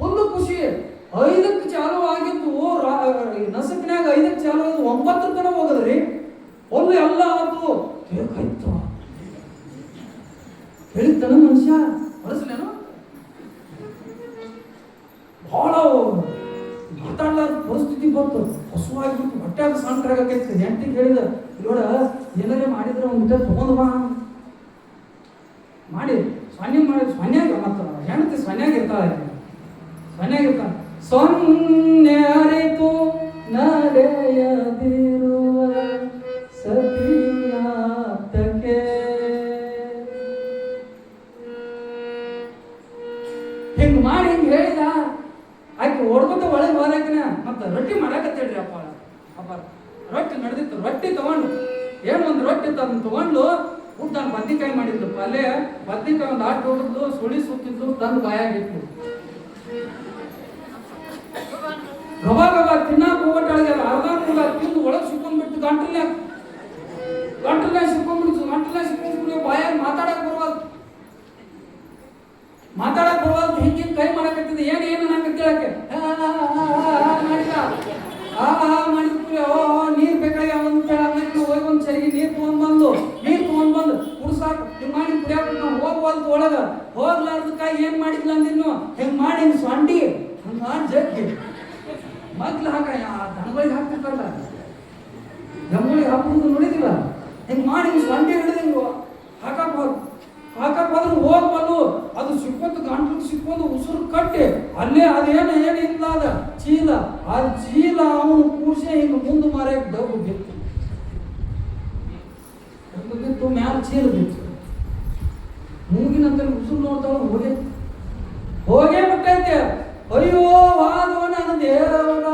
ಒಂದು ಖುಷಿ 5ಕ್ಕೆ ಚಾಲು ಆಗಿದ್ದು ನಸಕ್ನ್ಯಾಗ 5ಕ್ಕೆ ಚಾಲು ಆಗಿದ್ದು 9 ತನಕ ಹೋಗದ್ರಿ ಒಂದು ಎಲ್ಲ ಆತು ಬೇಕಾಯ್ತು ಹೇಳಿತಾನ ಮನುಷ್ಯ ಬಳಸಲೇನು ಬಹಳ ಮಾತಾಡ್ಲಾರ ಪರಿಸ್ಥಿತಿ ಬಂತು ಹಸುವಾಗಿಬಿಟ್ಟು ಹೊಟ್ಟಾಗ ಸಾಂಟ್ರಾಗೈತೆ ಹೆಂಡತಿಗೆ ಹೇಳಿದ ನೋಡ ಏನಾರೇ ಮಾಡಿದ್ರೆ ಒಂದು ತಗೊಂಡು ಬಾ ಮಾಡಿ ಸೊನ್ಯಾಗ ಮತ್ತ ಹೆಂಡತಿ ಸೊನ್ಯಾಗ ಇರ್ತಾಳೆ ಸೊನ್ನೆ ಅರಿತು ನಡೆಯದಿರುವ ಸತಿಯಾತಕ್ಕೆ ಹಿಂಗ್ ಮಾಡಿ ಹಿಂಗ್ ಹೇಳಿದ ಆಕೆ ಓಡ್ಕೊತ ಒಳಗೆ ಹೋದಾಕಿನ ಮತ್ತ ರೊಟ್ಟಿ ಮಾಡಾಕತ್ತೇಳ್ರಿ ಅಪ್ಪ ರೊಟ್ಟಿ ನಡೆದಿತ್ತು ರೊಟ್ಟಿ ತಗೊಂಡು ಏನು ಒಂದು ರೊಟ್ಟಿ ಅದನ್ನ ತಗೊಂಡು ನಾನು ಬದ್ನಿಕಾಯಿ ಮಾಡಿದ್ದು ಪಲ್ಯ ಬದ್ನಿಕಾಯಿ ಒಂದು ಆಟ ಹೋಗಿದ್ದು ಸುಳಿ ಸುತ್ತಿದ್ದು ತಂದು ಬಾಯಾಗಿತ್ತು ಗಬಾ ತಿನ್ನಾಕ ಹೋಗಟ್ಟಾಳಿಗೆ ಅರ್ಧ ಮೂಲ ತಿಂದು ಒಳಗೆ ಸಿಕ್ಕೊಂಡ್ಬಿಟ್ಟು ಗಂಟಲ್ನಾಗ ಸಿಕ್ಕೊಂಡ್ಬಿಟ್ಟು ಬಾಯಾಗ ಮಾತಾಡಕ್ ಬರುವಾಗ ಹಿಂಗೆ ಕೈ ಮಾಡಕತ್ತಿದ್ದೆ ಏನು ಅನ್ನಕತ್ತೇಳಕ್ಕೆ ಮಾಡಿದ ನೀರು ಬೇಕಾಗ್ಯಾವ ಅಂತ ಹೋಗಿ ಒಂದು ಸರಿಗೆ ನೀರು ತೊಗೊಂಡ್ಬಂದು ಕುಡ್ಸಾಕ ಹಿಂಗೆ ಮಾಡಿ ಕುಡಿಯಾಕ ನಾವು ಹೋಗ್ಬಲ್ತು ಒಳಗೆ ಹೋಗ್ಲಾರ್ದಕ್ಕಾಗಿ ಏನು ಮಾಡಿದ್ಲ ಅಂದಿನ್ನು ಹಿಂಗೆ ಮಾಡಿ ಹಿಂಗೆ ಸೊಂಡಿ ಹಂಗೆ ಮಾಡಿ ಜಗ್ಗಿ ಮಗ್ಲು ಹಾಕ ದನಗಳಿಗೆ ಹಾಕ್ತಿರ್ತಾರಲ್ಲ ದನಗಳಿಗೆ ಹಾಕೋದು ನೋಡಿದಿಲ್ಲ ಹಿಂಗೆ ಮಾಡಿ ಹಿಂಗೆ ಸೊಂಡಿ ಹಿಡಿದು ಹಿಂಗೆ ಹಾಕಕ್ಕೆ ಹೋದ್ರೆ ಹೋಗ್ಬಲ್ಲು ಅದು ಸಿಕ್ಕೋದು ಗಂಟ್ಲಿಗೆ ಸಿಕ್ಕೋದು ಉಸಿರು ಕಟ್ಟಿ ಅಲ್ಲೇ ಏನಿಲ್ಲ ಅದ ಚೀಲ ಆ ಚೀಲ ಅವನು ಕೂರ್ಸೆ ಹಿಂಗೆ ಮುಂದೆ ಮಾರ್ಯಾಗ ಡಬ್ಬು ಬಿತ್ತು ಮ್ಯಾಲ ಚೀಲ ಬಿತ್ತು ಮೂಗಿನಂತ ಉಸಿರು ನೋಡ್ತಾವ ಹೋಗೇ ಬಿಟ್ಟೈತೆ ಅಯ್ಯೋ ವಾದವ ನನ್ನ ದೇವರ ವಾದ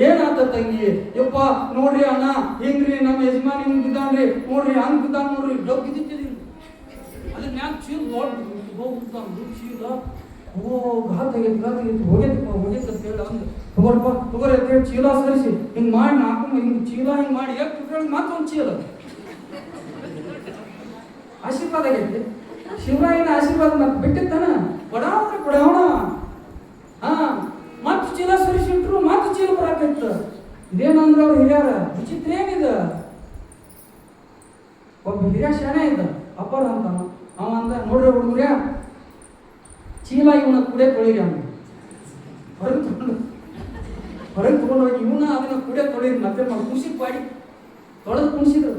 ಏನಾತ ತಂಗಿ ಯಪ್ಪ ನೋಡ್ರಿ ಅಣ್ಣ ಹಿಂಗ್ರಿ ನಮ್ಮ ಯಜಮಾನಿ ಹಿಂಗ್ ಬಿದ್ದಾನ್ರಿ ನೋಡ್ರಿ ಹಂಗ್ ಬಿದ್ದಾನ ನೋಡ್ರಿ ಡಬ್ಬು ಬಿದ್ದಿದ್ದೀರಿ ಅದ್ರ ಮ್ಯಾಗ ಚೀಲ ದೊಡ್ಡ ಚೀಲ ಘಾತ ಹೋಗೈತಪ್ಪ ಅಂತ ಹೇಳಿ ಅಂದ್ ತಗೋರಿ ಅಂತ ಹೇಳಿ ಚೀಲ ಸರಿಸಿ ಹಿಂಗ್ ಮಾಡಿ ನಾಲ್ಕು ಹಿಂಗ್ ಚೀಲ ಹಿಂಗ್ ಮಾಡಿ ಎಷ್ಟು ಮತ್ತೊಂದು ಚೀಲ ಆಶೀರ್ವಾದ ಆಗೈತಿ ಶಿವರಾಯನ ಆಶೀರ್ವಾದ ಮತ್ತೆ ಬಿಟ್ಟಿತ್ತಾನ ಕೊಡವಣ ಮತ್ತೆ ಚೀಲ ಸರಿಸಿಟ್ರು ಮತ್ತೆ ಚೀಲ ಬರಾಕೈತ ಇದೇನಂದ್ರ ಅವ್ರು ಹಿರಿಯಾರ ವಿಚಿತ್ರ ಏನಿದ ಒಬ್ಬ ಹಿರಿಯ ಶಾಣೆ ಇದ್ದ ಅಪ್ಪರ ಅಂತಾನ ಅವ ಅಂದ ನೋಡ್ರಿ ಹುಡುಗ್ರ ಚೀಲ ಇವನ ಕುಡಿಯ ತೊಳಿರಿ ಅವ ಹೊರಗೆ ತಗೊಂಡು ಹೋಗಿ ಇವನ ಅದನ್ನ ಕುಡಿಯ ತೊಳಿರಿ ಮತ್ತೆ ಕುಣಿಸಿ ಪಾಡಿ ತೊಳೆದು ಕುಣಿಸಿದ್ರು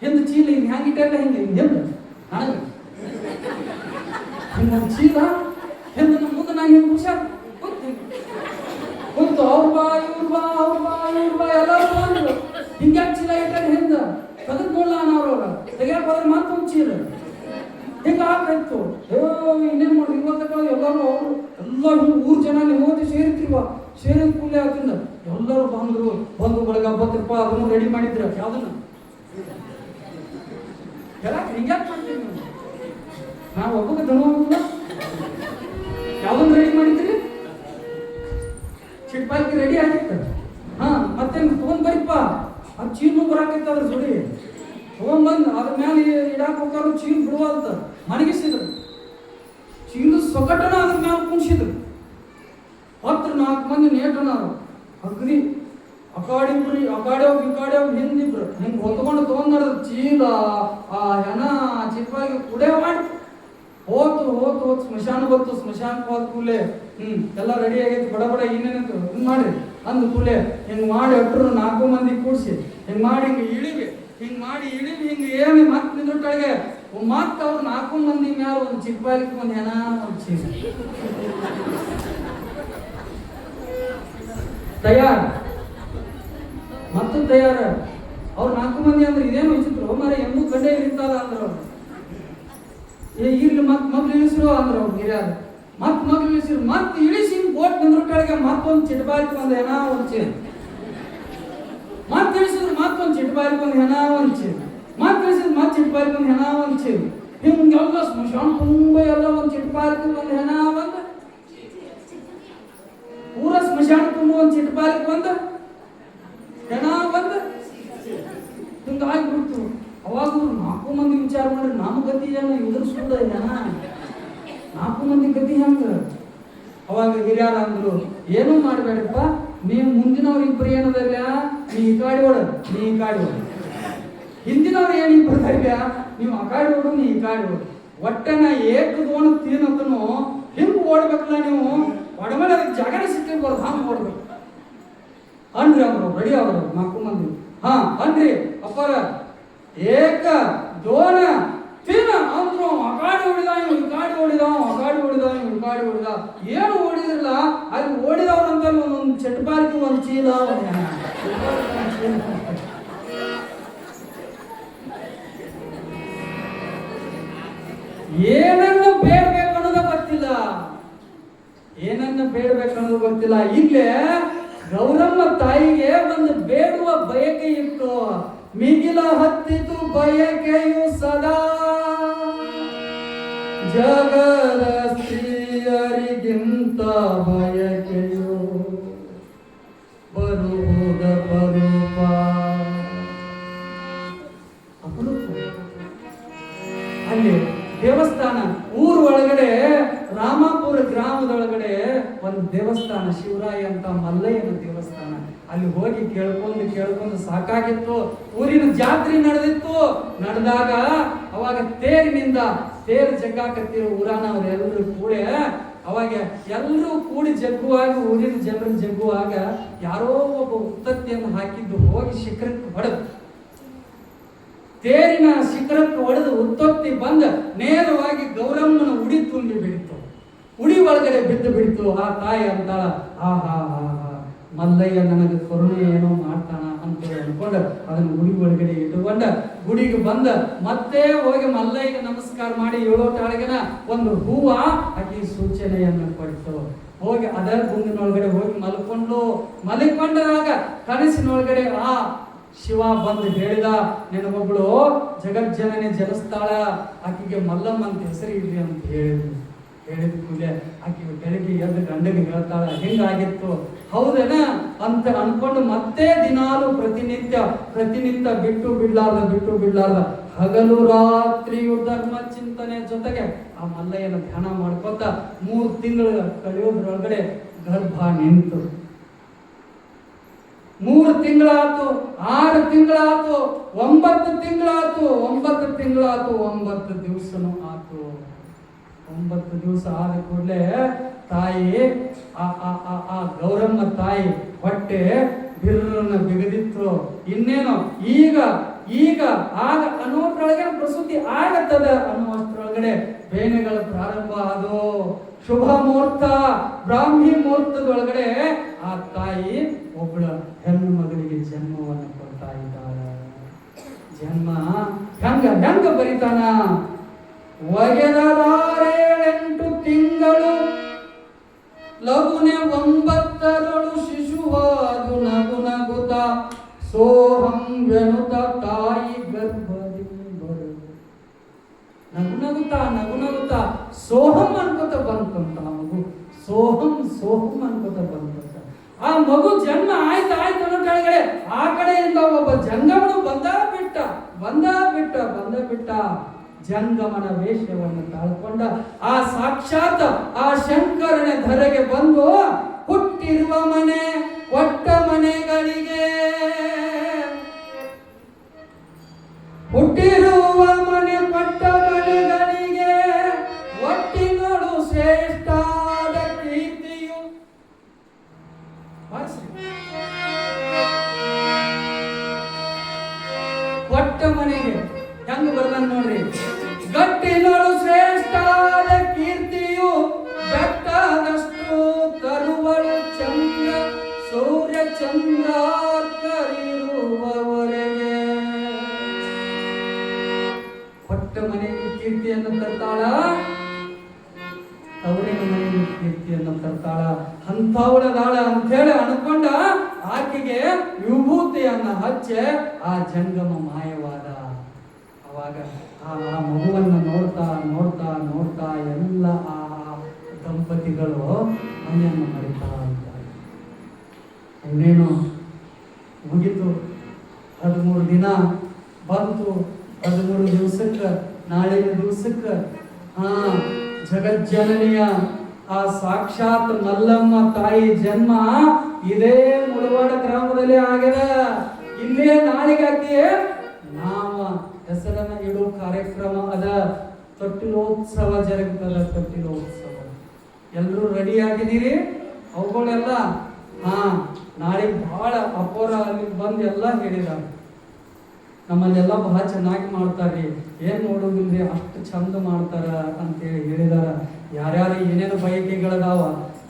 ಹಿಂದ ಚೀಲ ಹಿಂಗೆ ಹ್ಯಾಂಗಿಟ್ಟಾಗ ಹಿಂಗೆ ಹಿಂದೆ ನನಗೆ ಹಿಂಗೊಂದು ಚೀಲ ಹಿಂದೆ ಮುಂದೆ ನಾನು ಹಿಂಗೆ ಕುಣಿಸ್ಯಾರ ಗೊತ್ತು ಅವ್ರ ಬಾ ಎಲ್ಲರೂ ಬಂದ್ರು ಹಿಂಗ್ಯಾಕೆ ಚೀಲ ಇಟ್ಟಾಗ ಹಿಂದ ತೆಗೆದು ನೋಡ್ಲ ಅನ್ನೋರು ತೆಗಿಯಕ್ಕೆ ಹೋದ್ರೆ ಮತ್ತೊಂದು ಚೀಲ ಹಿಂಗಾಗ್ತಾಯಿತ್ತು. ಇನ್ನೇನು ಮಾಡಿ ಇವತ್ತ ಎಲ್ಲರೂ ಊರು ಜನ ನೀವು ಸೇರಿರ್ತೀವ. ಸೇರಿದ ಕೂಡಲೇ ಅದರಿಂದ ಎಲ್ಲರೂ ಬಂದು ಬೆಳಗ್ಗೆ 50 ರೂಪಾಯಿ ಅದನ್ನು ರೆಡಿ ಮಾಡಿದ್ರ. ಯಾವ್ದನ್ನ ಹಿಂಗ್ಯಾಕೆ ಮಾಡ್ತೀವಿ ನಾವು ಒಬ್ಬಗೆ ಧನವಾಗುದ? ಯಾವ್ದನ್ನ ರೆಡಿ ಮಾಡಿದ್ರಿ? ಚಿಟ್ಪಾಲ್ಕಿ ರೆಡಿ ಆಗಿತ್ತು. ಮತ್ತೇನು ತೊಗೊಂಡ್ ಬರಿಪ್ಪ, ಅದು ಚೀಲು ಬರಾಕೈತೆ ಅದ್ರ ಜೋಡಿ ತೊಗೊಂಡ್ಬಂದು ಅದ್ರ ಮೇಲೆ ಇಡಾಕ್ ಹೋಗಾರು ಚೀಲು ಬಿಡುವಂತ ಮಣಗಿಸಿದ್ರು. ಚೀಲು ಸೊಕಟನ ಅದ್ರ ಮೇಲೆ ಕುಣಿಸಿದ್ರು. 4 ಮಂದಿ ನೇಟನವರು ಅಗ್ರಿ ಅಕಾಡಿಬ್ರಿ ಅಕಾಡ್ಯಾವ್ ಹಿಂದಿಬ್ರು ಹಿಂಗೆ ಹೊತ್ಕೊಂಡು ತೊಗೊಂಡ್ರ ಚೀಲ ಆ ಹೆಣ ಚಿಟ್ಪಾಲ್ಕಿ ಕುಡೆ ಮಾಡಿ ಹೋತು ಸ್ಮಶಾನ ಬಂತು. ಸ್ಮಶಾನಕ್ಕೆ ಹೋದ ಕೂಲೆ ಎಲ್ಲ ರೆಡಿ ಆಗೈತಿ. ಬಡ ಏನೇನಂತ ಹಿಂಗೆ ಮಾಡ್ರಿ ಅಂದು ಕೂಲೆ ಹಿಂಗೆ ಮಾಡಿ ಅಟ್ರು 4 ಮಂದಿ ಕೂಡಿಸಿ ಹಿಂಗೆ ಮಾಡಿ ಹಿಂಗೆ ಮಾಡಿ ಇಳಿವಿ ಹಿಂಗೆ ಏನು ಮತ್ತೆ ನಿಂದೊಟ್ಟಳಿಗೆ ಮತ್ತೆ ಅವ್ರು 4 ಮಂದಿ ಮ್ಯಾಲ ಒಂದು ಚಿಟ್ಪಾಲ್ಕಿ ಒಂದು ಹೆಣ ಒಂದು ಚೀಲ ತಯಾರು ಮತ್ತು ತಯಾರ. ಅವ್ರು 4 ಮಂದಿ ಅಂದ್ರೆ ಇದೇನು ವಿಚಿತ್ರ ಮರ ಹೆಣ್ಣು ಗಂಡೆ ಇರ್ತಾರ ಅಂದ್ರ ಅವ್ರು ಇರ್ಲಿ ಮೊದ್ಲು ಇಳಿಸಿರು ಅಂದ್ರ ಅವ್ರು ಹಿರಿಯಾರ. ಮೊದ್ಲು ಇಳಿಸಿರು ಮತ್ತೆ ಇಳಿಸಿ ಬೋಟ್ ನಿಂದ್ರ ಕೆಳಗೆ ಮತ್ತೊಂದು ಚಿಟ್ಪಾಲ್ಕಿ ಒಂದು ಹೆಣ ಒಂದು ಚೀಲ ಮತ್ತೆ ಇಳಿಸಿದ್ರು ಮತ್ತೊಂದು ಚಿಟ್ಪಾಲ್ಕಿ ಒಂದು ಹೆಣ ಒಂದು ಚೀಲ ಮತ್ತೆ ಇಳಿಸಿದ್ರು ಮತ್ತೆ ಚಿಟ್ಪಾಲ್ಕಿ ಒಂದು ಹೆಣ ಒಂದು ಚೀಲ ಹಿಂಗೆಲ್ಲ ಸ್ಮಶಾನ ತುಂಬ ಎಲ್ಲ ಒಂದು ಚಿಟ್ಪಾಲ್ಕಿ ಒಂದು ಹೆಣ ಒಂದು ಪೂರ ಸ್ಮಶಾನ ತುಂಬ ಒಂದು ಚಿಟ್ಪಾಲ್ಕಿ ಒಂದು ಹೆಣ ಒಂದು ಹಿಂಗಾಗ್ಬಿಡ್ತು. ಅವಾಗ 4 ಮಂದಿ ವಿಚಾರ ಮಾಡ್ರಿ ನಮ್ಮ ಗತಿ ಏನು ಎದುರಿಸ್ಬಿಡ ಹೆಣ 4 ಮಂದಿ ಗತಿ ಹೆಂಗ? ಅವಾಗ ಹಿರಿಯಾರ ಅಂದ್ರು ಏನೂ ಮಾಡಬೇಡಪ್ಪ, ನೀವು ಮುಂದಿನವ್ರಿಬ್ರು ಏನದಲ್ಲ ನೀ ಈ ಕಾಡಿ ಓಡ ನೀ ಈ ಕಾಡಿ ಓಡ, ಹಿಂದಿನವ್ರು ಏನು ಇಬ್ಬರದಲ್ಲ ನೀವು ಆ ಕಾಡಿ ಓಡು ನೀ ಈ ಕಾಡಿ ಓಡು. ಒಟ್ಟನ ಏಕದೋಣ ತೀನತನು ಹಿಂಗೆ ಓಡ್ಬೇಕಲ್ಲ ನೀವು ಒಡಮೇಲೆ ಅದಕ್ಕೆ ಜಾಗನೇ ಸಿಕ್ಕಿರ್ಬಾರ್ದು ಹಂಗೆ ಓಡ್ಬೇಕು ಅನ್ರಿ ಅವರು ರೆಡಿ ಅವರು 4 ಮಂದಿ. ಅನ್ರಿ ಅಪ್ಪರ ಏಕ ದೋನ ತೀನ ಅಂದ್ರು ಅಗಾಡಿ ಹೊಡಿದ ಇವ್ ಈ ಕಾಡಿ ಹೊಡಿದ ಅಗಾಡಿ ಹೊಡಿದ ಇವ್ ಈ ಕಾಡಿ ಹೊಡಿದ ಏನು ಓಡಿದಿರಲ್ಲ ಅಲ್ಲಿ ಓಡಿದವ್ರಂತ ಒಂದೊಂದು ಚಟ್ಪಾಲ್ಕಿ ಒಂದು ಚೀಲ ಏನನ್ನು ಬೇಡಬೇಕು ಅನ್ನೋದು ಗೊತ್ತಿಲ್ಲ. ಏನನ್ನು ಬೇಡಬೇಕು ಅನ್ನೋದು ಗೊತ್ತಿಲ್ಲ. ಇಲ್ಲೇ ಗೌರಮ್ಮ ತಾಯಿಗೆ ಒಂದು ಬೇಡುವ ಬಯಕೆ ಇತ್ತು. ಮಿಗಿಲ ಹತ್ತಿತು ಬಯಕೆಯು ಸದಾ ಜಗದ ಸ್ತ್ರೀಯರಿಗಿಂತ ಬಯಕೆಯು ಬರುವುದ ಬರುಪ ಅಲ್ಲಿ ದೇವಸ್ಥಾನ ಊರ ಒಳಗಡೆ ರಾಮಾಪುರ ಗ್ರಾಮದೊಳಗಡೆ ಒಂದು ದೇವಸ್ಥಾನ ಶಿವರಾಯ ಅಂತ ಮಲ್ಲಯ್ಯನ ದೇವಸ್ಥಾನ. ಅಲ್ಲಿ ಹೋಗಿ ಕೇಳ್ಕೊಂಡು ಸಾಕಾಗಿತ್ತು. ಊರಿನ ಜಾತ್ರೆ ನಡೆದಿತ್ತು. ನಡೆದಾಗ ಅವಾಗ ತೇರು ಜಗ್ಗಾಕತ್ತಿರೋ ಊರಾನ ಅವರೆಲ್ಲರೂ ಕೂಡೆ ಅವಾಗ ಎಲ್ಲರೂ ಕೂಡಿ ಜಗ್ಗುವಾಗ ಊರಿನ ಜನರು ಜಗ್ಗುವಾಗ ಯಾರೋ ಒಬ್ಬ ಉತ್ತತ್ತಿಯನ್ನು ಹಾಕಿದ್ದು ಹೋಗಿ ಶಿಖರಕ್ಕೆ ಹೊಡೆದು ತೇರಿನ ಶಿಖರಕ್ಕೆ ಹೊಡೆದು ಉತ್ತತ್ತಿ ಬಂದ ನೇರವಾಗಿ ಗೌರಮ್ಮನ ಉಡಿ ತುಂಬಿ ಬಿಡಿತು. ಉಡಿ ಒಳಗಡೆ ಬಿದ್ದು ಬಿಡಿತು. ಆ ತಾಯಿ ಅಂತಾಳ ಆಹಾ ಮಲ್ಲಯ್ಯ ನನಗೆ ಕರುಣೆ ಏನೋ ಮಾಡ್ತಾನ ಅಂತ ಅನ್ಕೊಂಡು ಅದನ್ನ ಗುಡಿ ಒಳಗಡೆ ಇಟ್ಟುಕೊಂಡ ಗುಡಿಗೆ ಬಂದ ಮತ್ತೆ ಹೋಗಿ ಮಲ್ಲಯ್ಯಗೆ ನಮಸ್ಕಾರ ಮಾಡಿ 7 ತಾಳಿಗೆನ ಒಂದು ಹೂವ ಆಕಿ ಸೂಚನೆಯನ್ನು ಕೊಡ್ತು. ಹೋಗಿ ಅದರ ಗುಂಡಿನೊಳಗಡೆ ಹೋಗಿ ಮಲ್ಕೊಂಡಾಗ ಕನಸಿನೊಳಗಡೆ ಆ ಶಿವ ಬಂದು ಹೇಳಿದ, ನಿನಗೊಬ್ಳು ಜಗಜ್ಜನನಿ ಜನಿಸ್ತಾಳ, ಆಕಿಗೆ ಮಲ್ಲಮ್ಮ ಅಂತ ಹೆಸರು ಇಡ್ರಿ ಅಂತ ಹೇಳಿದ ಕೂಡಲೇ ಆಕೆ ಬೆಳಗ್ಗೆ ಎದ್ದು ಗಂಡಗೆ ಹೇಳ್ತಾಳ ಹಿಂಗಾಗಿತ್ತು ಹೌದೇನ ಅಂತ ಅನ್ಕೊಂಡು ಮತ್ತೆ ದಿನಾಲು ಪ್ರತಿನಿತ್ಯ ಬಿಟ್ಟು ಬಿಡ್ಲಾರ್ದ ಹಗಲು ರಾತ್ರಿಯು ಧರ್ಮ ಚಿಂತನೆ ಜೊತೆಗೆ ಆ ಮಲ್ಲಯ್ಯನ ಧ್ಯಾನ ಮಾಡ್ಕೊತ 3 ತಿಂಗಳು ಕಳೆಯೋದ್ರೊಳಗಡೆ ಗರ್ಭ ನಿಂತು. 3 ತಿಂಗಳಾತು, 6 ತಿಂಗಳಾತು, 9 ತಿಂಗಳಾತು, 9 ದಿವಸನೂ ಆತು. 9 ದಿವಸ ಆದ ಕೂಡಲೇ ತಾಯಿ ಆ ಗೌರಮ್ಮ ತಾಯಿ ಹೊಟ್ಟೆ ಬಿರ್ರನ್ನ ಬಿಗದಿತ್ತು. ಇನ್ನೇನು ಈಗ ಆಗ ಅನ್ನೋದ್ರೊಳಗೆ ಪ್ರಸೂತಿ ಆಗತ್ತದ ಅನ್ನುವಷ್ಟರೊಳಗಡೆ ಬೇನೆಗಳು ಪ್ರಾರಂಭ ಆದವು. ಶುಭ ಮುಹೂರ್ತ ಬ್ರಾಹ್ಮಿ ಮುಹೂರ್ತದೊಳಗಡೆ ಆ ತಾಯಿ ಒಬ್ಬಳ ಹೆಣ್ಣು ಮಗನಿಗೆ ಜನ್ಮವನ್ನು ಕೊಡ್ತಾ ಇದ್ದಾಳ. ಜನ್ಮ ಹೆಂಗ ಬರಿತಾನ ಒಗೆದರಾರೇಳೆಂಟು ತಿಂಗಳು ಲಗುನೆ 9 ಶಿಶುವಾದು ನಗು ನಗುತ್ತ ಸೋಹಂ ವೆನುತ ತಾಯಿ ಗರ್ಭದಿ ಬರೆದು ನಗು ನಗುತ್ತಾ ಸೋಹಂ ಅನ್ಕೋತ ಬಂತಂತ ಆ ಮಗು. ಸೋಹಂ ಅನ್ಕೋತ ಬಂತಂತ ಆ ಮಗು. ಜನ್ಮ ಆಯ್ತು ಅನ್ನೋ ಕೆಳಗಡೆ ಆ ಕಡೆಯಿಂದ ಒಬ್ಬ ಜಂಗಮನು ಬಂದ ಬಿಟ್ಟ ಜಂಗಮನ ವೇಷವನ್ನು ತಾಳ್ಕೊಂಡ ಆ ಸಾಕ್ಷಾತ್ ಆ ಶಂಕರನ ಧರೆಗೆ ಬಂದು ಹುಟ್ಟಿರುವ ಮನೆ ಕೊಟ್ಟ ಮನೆಗಳಿಗೆ ಒಟ್ಟಿನೋಡು ಶ್ರೇಷ್ಠಾದ ಕೀರ್ತಿಯು ಕೊಟ್ಟ ಮನೆಗೆ ಹೆಂಗ ಬರ್ದನ್ ನೋಡ್ರಿ. ಗಟ್ಟಿನೋಡು ಶ್ರೇಷ್ಠಾದ ಕೀರ್ತಿಯು ಬೆಟ್ಟದಷ್ಟು ತರುವಳು ಚಂದ್ರ ಸೂರ್ಯ ಚಂದ್ರಾರ್ಕರಿರುವವರೆಗೆ. ಕೊಟ್ಟ ಮನೆಗೆ ಕೀರ್ತಿಯನ್ನು ತರ್ತಾಳ, ತವರಿನ ಮನೆಗೆ ಕೀರ್ತಿಯನ್ನು ತರ್ತಾಳ. ಅಂಥವಳದಾಳ ಅಂತೇಳಿ ಅನ್ಕೊಂಡ ಆಕೆಗೆ ವಿಭೂತಿಯನ್ನ ಹಚ್ಚೆ ಆ ಜಂಗಮ ಮಾಯವಾದ. ಅವಾಗ ಆ ಮಗುವನ್ನ ನೋಡ್ತಾ ಎಲ್ಲ ಆ ದಂಪತಿಗಳು ಮನೆಯನ್ನು ಮರಿತಾ ಇದ್ದಾರೆ. ಇನ್ನೇನು ಮುಗಿತು, 13 ದಿನ ಬಂತು. 13 ದಿವಸಕ್ಕೆ ನಾಳಿನ ದಿವಸಕ್ಕೆ ಜಗಜ್ಜನನಿಯ ಆ ಸಾಕ್ಷಾತ್ ಮಲ್ಲಮ್ಮ ತಾಯಿ ಜನ್ಮ ಇದೇ ಮುಳವಾಡ ಗ್ರಾಮದಲ್ಲಿ ಆಗ್ಯದ. ಇಲ್ಲೇ ನಾಳಿಗಾಕಿ ನಾಮ ಹೆಸರನ್ನ ಇಡೋ ಕಾರ್ಯಕ್ರಮ ಅದ. ತೊಟ್ಟಿಲೋತ್ಸವ ಜರುಗುತ್ತದ. ತೊಟ್ಟಿಲೋತ್ಸವ ಎಲ್ಲರೂ ರೆಡಿ ಆಗಿದ್ದೀರಿ? ಅವುಗಳೆಲ್ಲ ನಾಳೆಗೆ ಬಹಳ ಅಪೋರ ಅಲ್ಲಿ ಬಂದು ಎಲ್ಲ ಹೇಳಿದ್ದಾರೆ. ನಮ್ಮಲ್ಲೆಲ್ಲ ಬಹಳ ಚೆನ್ನಾಗಿ ಮಾಡ್ತಾರ್ರಿ, ಏನ್ ನೋಡುದಿಲ್ರಿ ಅಷ್ಟು ಚಂದ ಮಾಡ್ತಾರ ಅಂತೇಳಿ ಹೇಳಿದಾರ. ಯಾರ್ಯಾರು ಏನೇನು ಬಯಕೆಗಳದಾವ,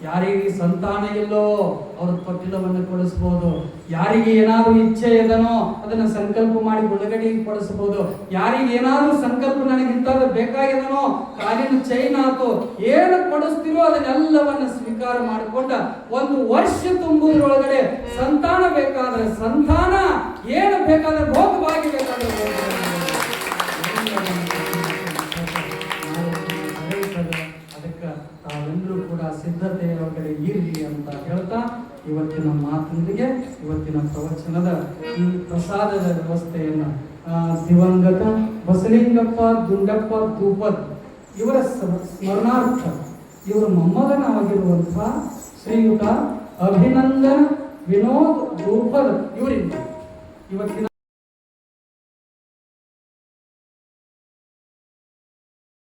ಯಾರಿಗೆ ಸಂತಾನ ಇಲ್ಲೋ ಅವ್ರ ತೊಟ್ಟಿಲವನ್ನು ಕೊಡಿಸ್ಬೋದು, ಯಾರಿಗೆ ಏನಾದ್ರೂ ಇಚ್ಛೆ ಇದನೋ ಅದನ್ನ ಸಂಕಲ್ಪ ಮಾಡಿ ಬಿಡುಗಡೆ ಕೊಡಿಸ್ಬೋದು, ಯಾರಿಗೆ ಏನಾದ್ರೂ ಸಂಕಲ್ಪ ನನಗಿಂತಾದ್ರೂ ಬೇಕಾಗಿದನೋ ಕಾಲಿನ ಚೈನ್ ಆತು ಏನು ಕೊಡಿಸ್ತಿರೋ ಅದನ್ನೆಲ್ಲವನ್ನ ಸ್ವೀಕಾರ ಮಾಡಿಕೊಂಡ 1 ವರ್ಷ ತುಂಬುವುದರೊಳಗಡೆ ಸಂತಾನ ಬೇಕಾದ್ರೆ ಸಂತಾನ, ಏನು ಬೇಕಾದ್ರೆ ಭೋಗವಾಗಿ ಬೇಕಾದ್ರೆ ಅದಕ್ಕೆ ತಾವೆಲ್ಲರೂ ಕೂಡ ಸಿದ್ಧತೆಯ ಒಳಗಡೆ ಇರ್ಲಿ ಅಂತ ಹೇಳ್ತಾ ಇವತ್ತಿನ ಮಾತಿನೊಂದಿಗೆ ಇವತ್ತಿನ ಪ್ರವಚನದ ಈ ಪ್ರಸಾದದ ವ್ಯವಸ್ಥೆಯನ್ನು ದಿವಂಗತ ಬಸಲಿಂಗಪ್ಪ ಗುಂಡಪ್ಪ ಧೂಪದ್ ಇವರ ಸ್ಮರಣಾರ್ಥ ಇವರ ಮೊಮ್ಮಗನಾಗಿರುವಂತಹ ಶ್ರೀಯುತ ಅಭಿನಂದನ್ ವಿನೋದ್ ಧೂಪದ್ ಇವರಿಂದ ಇವತ್ತಿನ